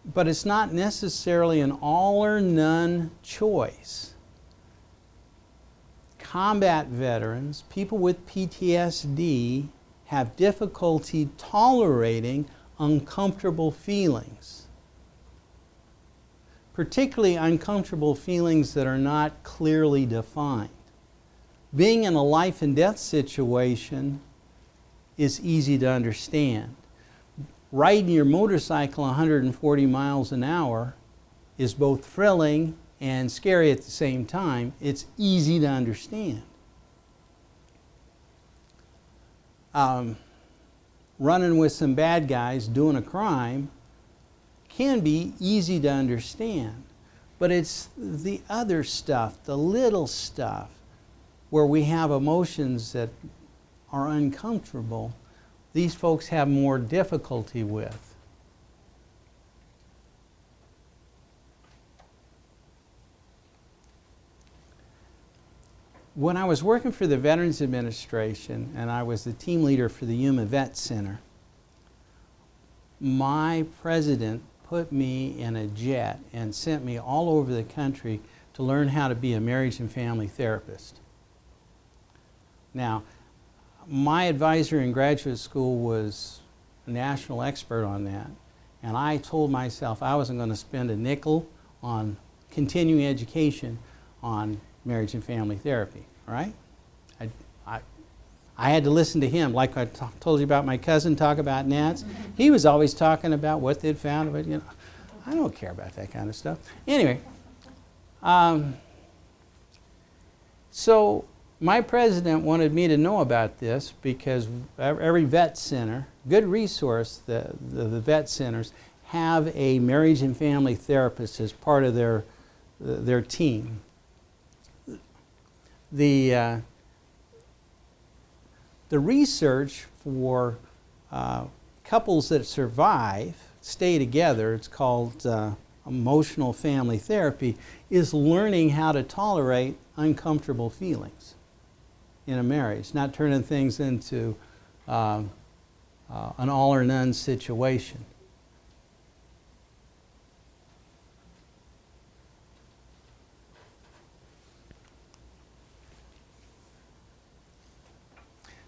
But it's not necessarily an all or none choice. Combat veterans, people with PTSD, have difficulty tolerating uncomfortable feelings. Particularly uncomfortable feelings that are not clearly defined. Being in a life and death situation is easy to understand. Riding your motorcycle 140 miles an hour is both thrilling and scary at the same time. It's easy to understand. Running with some bad guys doing a crime can be easy to understand, but it's the other stuff, the little stuff, where we have emotions that are uncomfortable, these folks have more difficulty with. When I was working for the Veterans Administration and I was the team leader for the Yuma Vet Center, my president put me in a jet and sent me all over the country to learn how to be a marriage and family therapist. Now, my advisor in graduate school was a national expert on that, and I told myself I wasn't going to spend a nickel on continuing education on marriage and family therapy, right? I had to listen to him, like I told you about my cousin talk about gnats. He was always talking about what they'd found, but you know, I don't care about that kind of stuff. Anyway, so my president wanted me to know about this because every vet center, good resource, the vet centers have a marriage and family therapist as part of their team. The research for couples that survive, stay together, it's called emotional family therapy, is learning how to tolerate uncomfortable feelings in a marriage, not turning things into an all or none situation.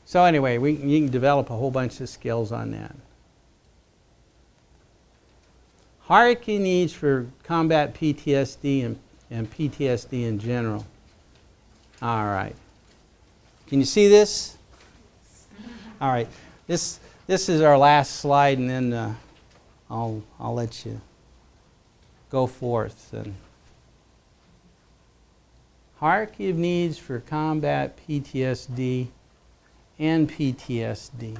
So anyway, you can develop a whole bunch of skills on that. Hierarchy needs for combat PTSD and PTSD in general. All right. Can you see this? All right. This is our last slide, and then I'll let you go forth. And hierarchy of needs for combat PTSD and PTSD.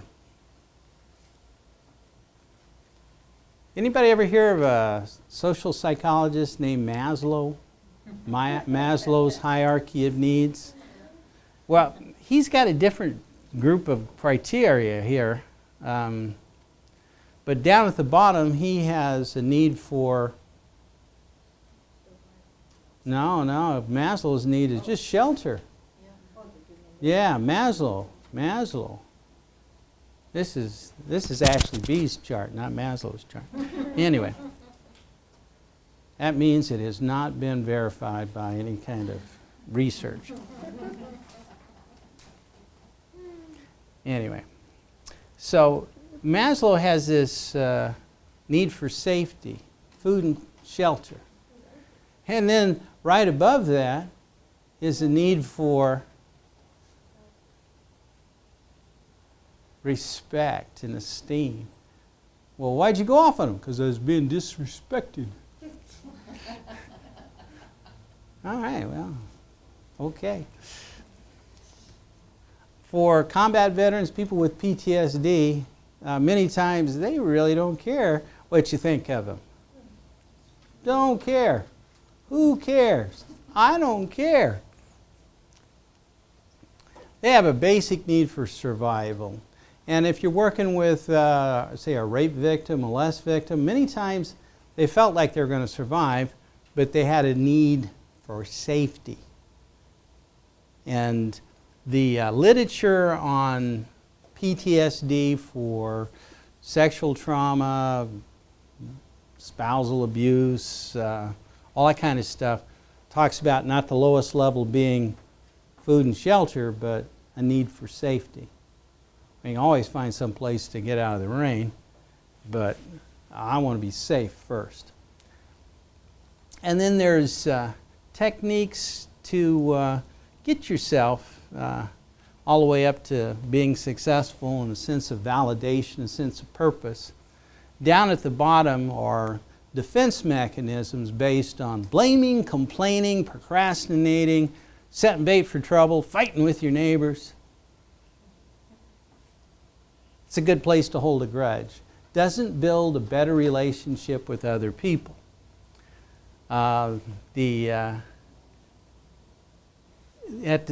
Anybody ever hear of a social psychologist named Maslow? Maslow's hierarchy of needs? Well, he's got a different group of criteria here. But down at the bottom, he has a need for... No, Maslow's need is just shelter. Yeah, Maslow. This is actually B's chart, not Maslow's chart. Anyway, that means it has not been verified by any kind of research. Anyway, so Maslow has this need for safety, food and shelter. And then right above that is the need for respect and esteem. Well, why'd you go off on him? Because I was being disrespected. All right, well, okay. For combat veterans, people with PTSD, many times they really don't care what you think of them. Don't care. Who cares? I don't care. They have a basic need for survival. And if you're working with, say, a rape victim, a molest victim, many times they felt like they were going to survive, but they had a need for safety. And the literature on PTSD for sexual trauma, spousal abuse, all that kind of stuff, talks about not the lowest level being food and shelter, but a need for safety. You can always find some place to get out of the rain, but I want to be safe first. And then there's techniques to get yourself all the way up to being successful and a sense of validation, a sense of purpose. Down at the bottom are defense mechanisms based on blaming, complaining, procrastinating, setting bait for trouble, fighting with your neighbors. It's a good place to hold a grudge. Doesn't build a better relationship with other people. At the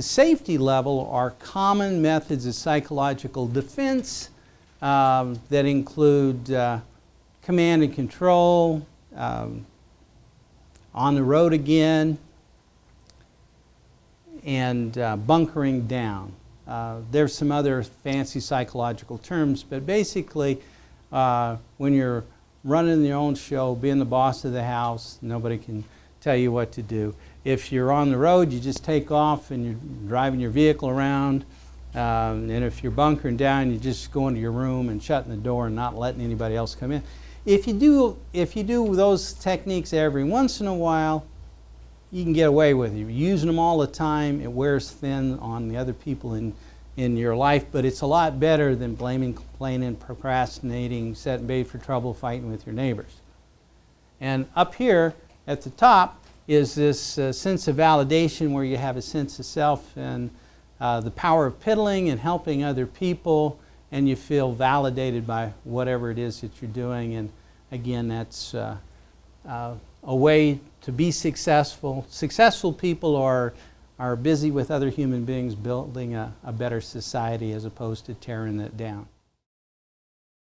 safety level are common methods of psychological defense that include command and control, on the road again, and bunkering down. There's some other fancy psychological terms, but basically when you're running your own show, being the boss of the house, nobody can tell you what to do. If you're on the road, you just take off and you're driving your vehicle around. And if you're bunkering down, you just go into your room and shutting the door and not letting anybody else come in. If you do those techniques every once in a while, you can get away with it. You're using them all the time, it wears thin on the other people in your life, but it's a lot better than blaming, complaining, procrastinating, setting bait for trouble, fighting with your neighbors. And up here at the top is this sense of validation, where you have a sense of self and the power of piddling and helping other people, and you feel validated by whatever it is that you're doing. And again, that's a way to be successful. Successful people are busy with other human beings building a better society as opposed to tearing it down.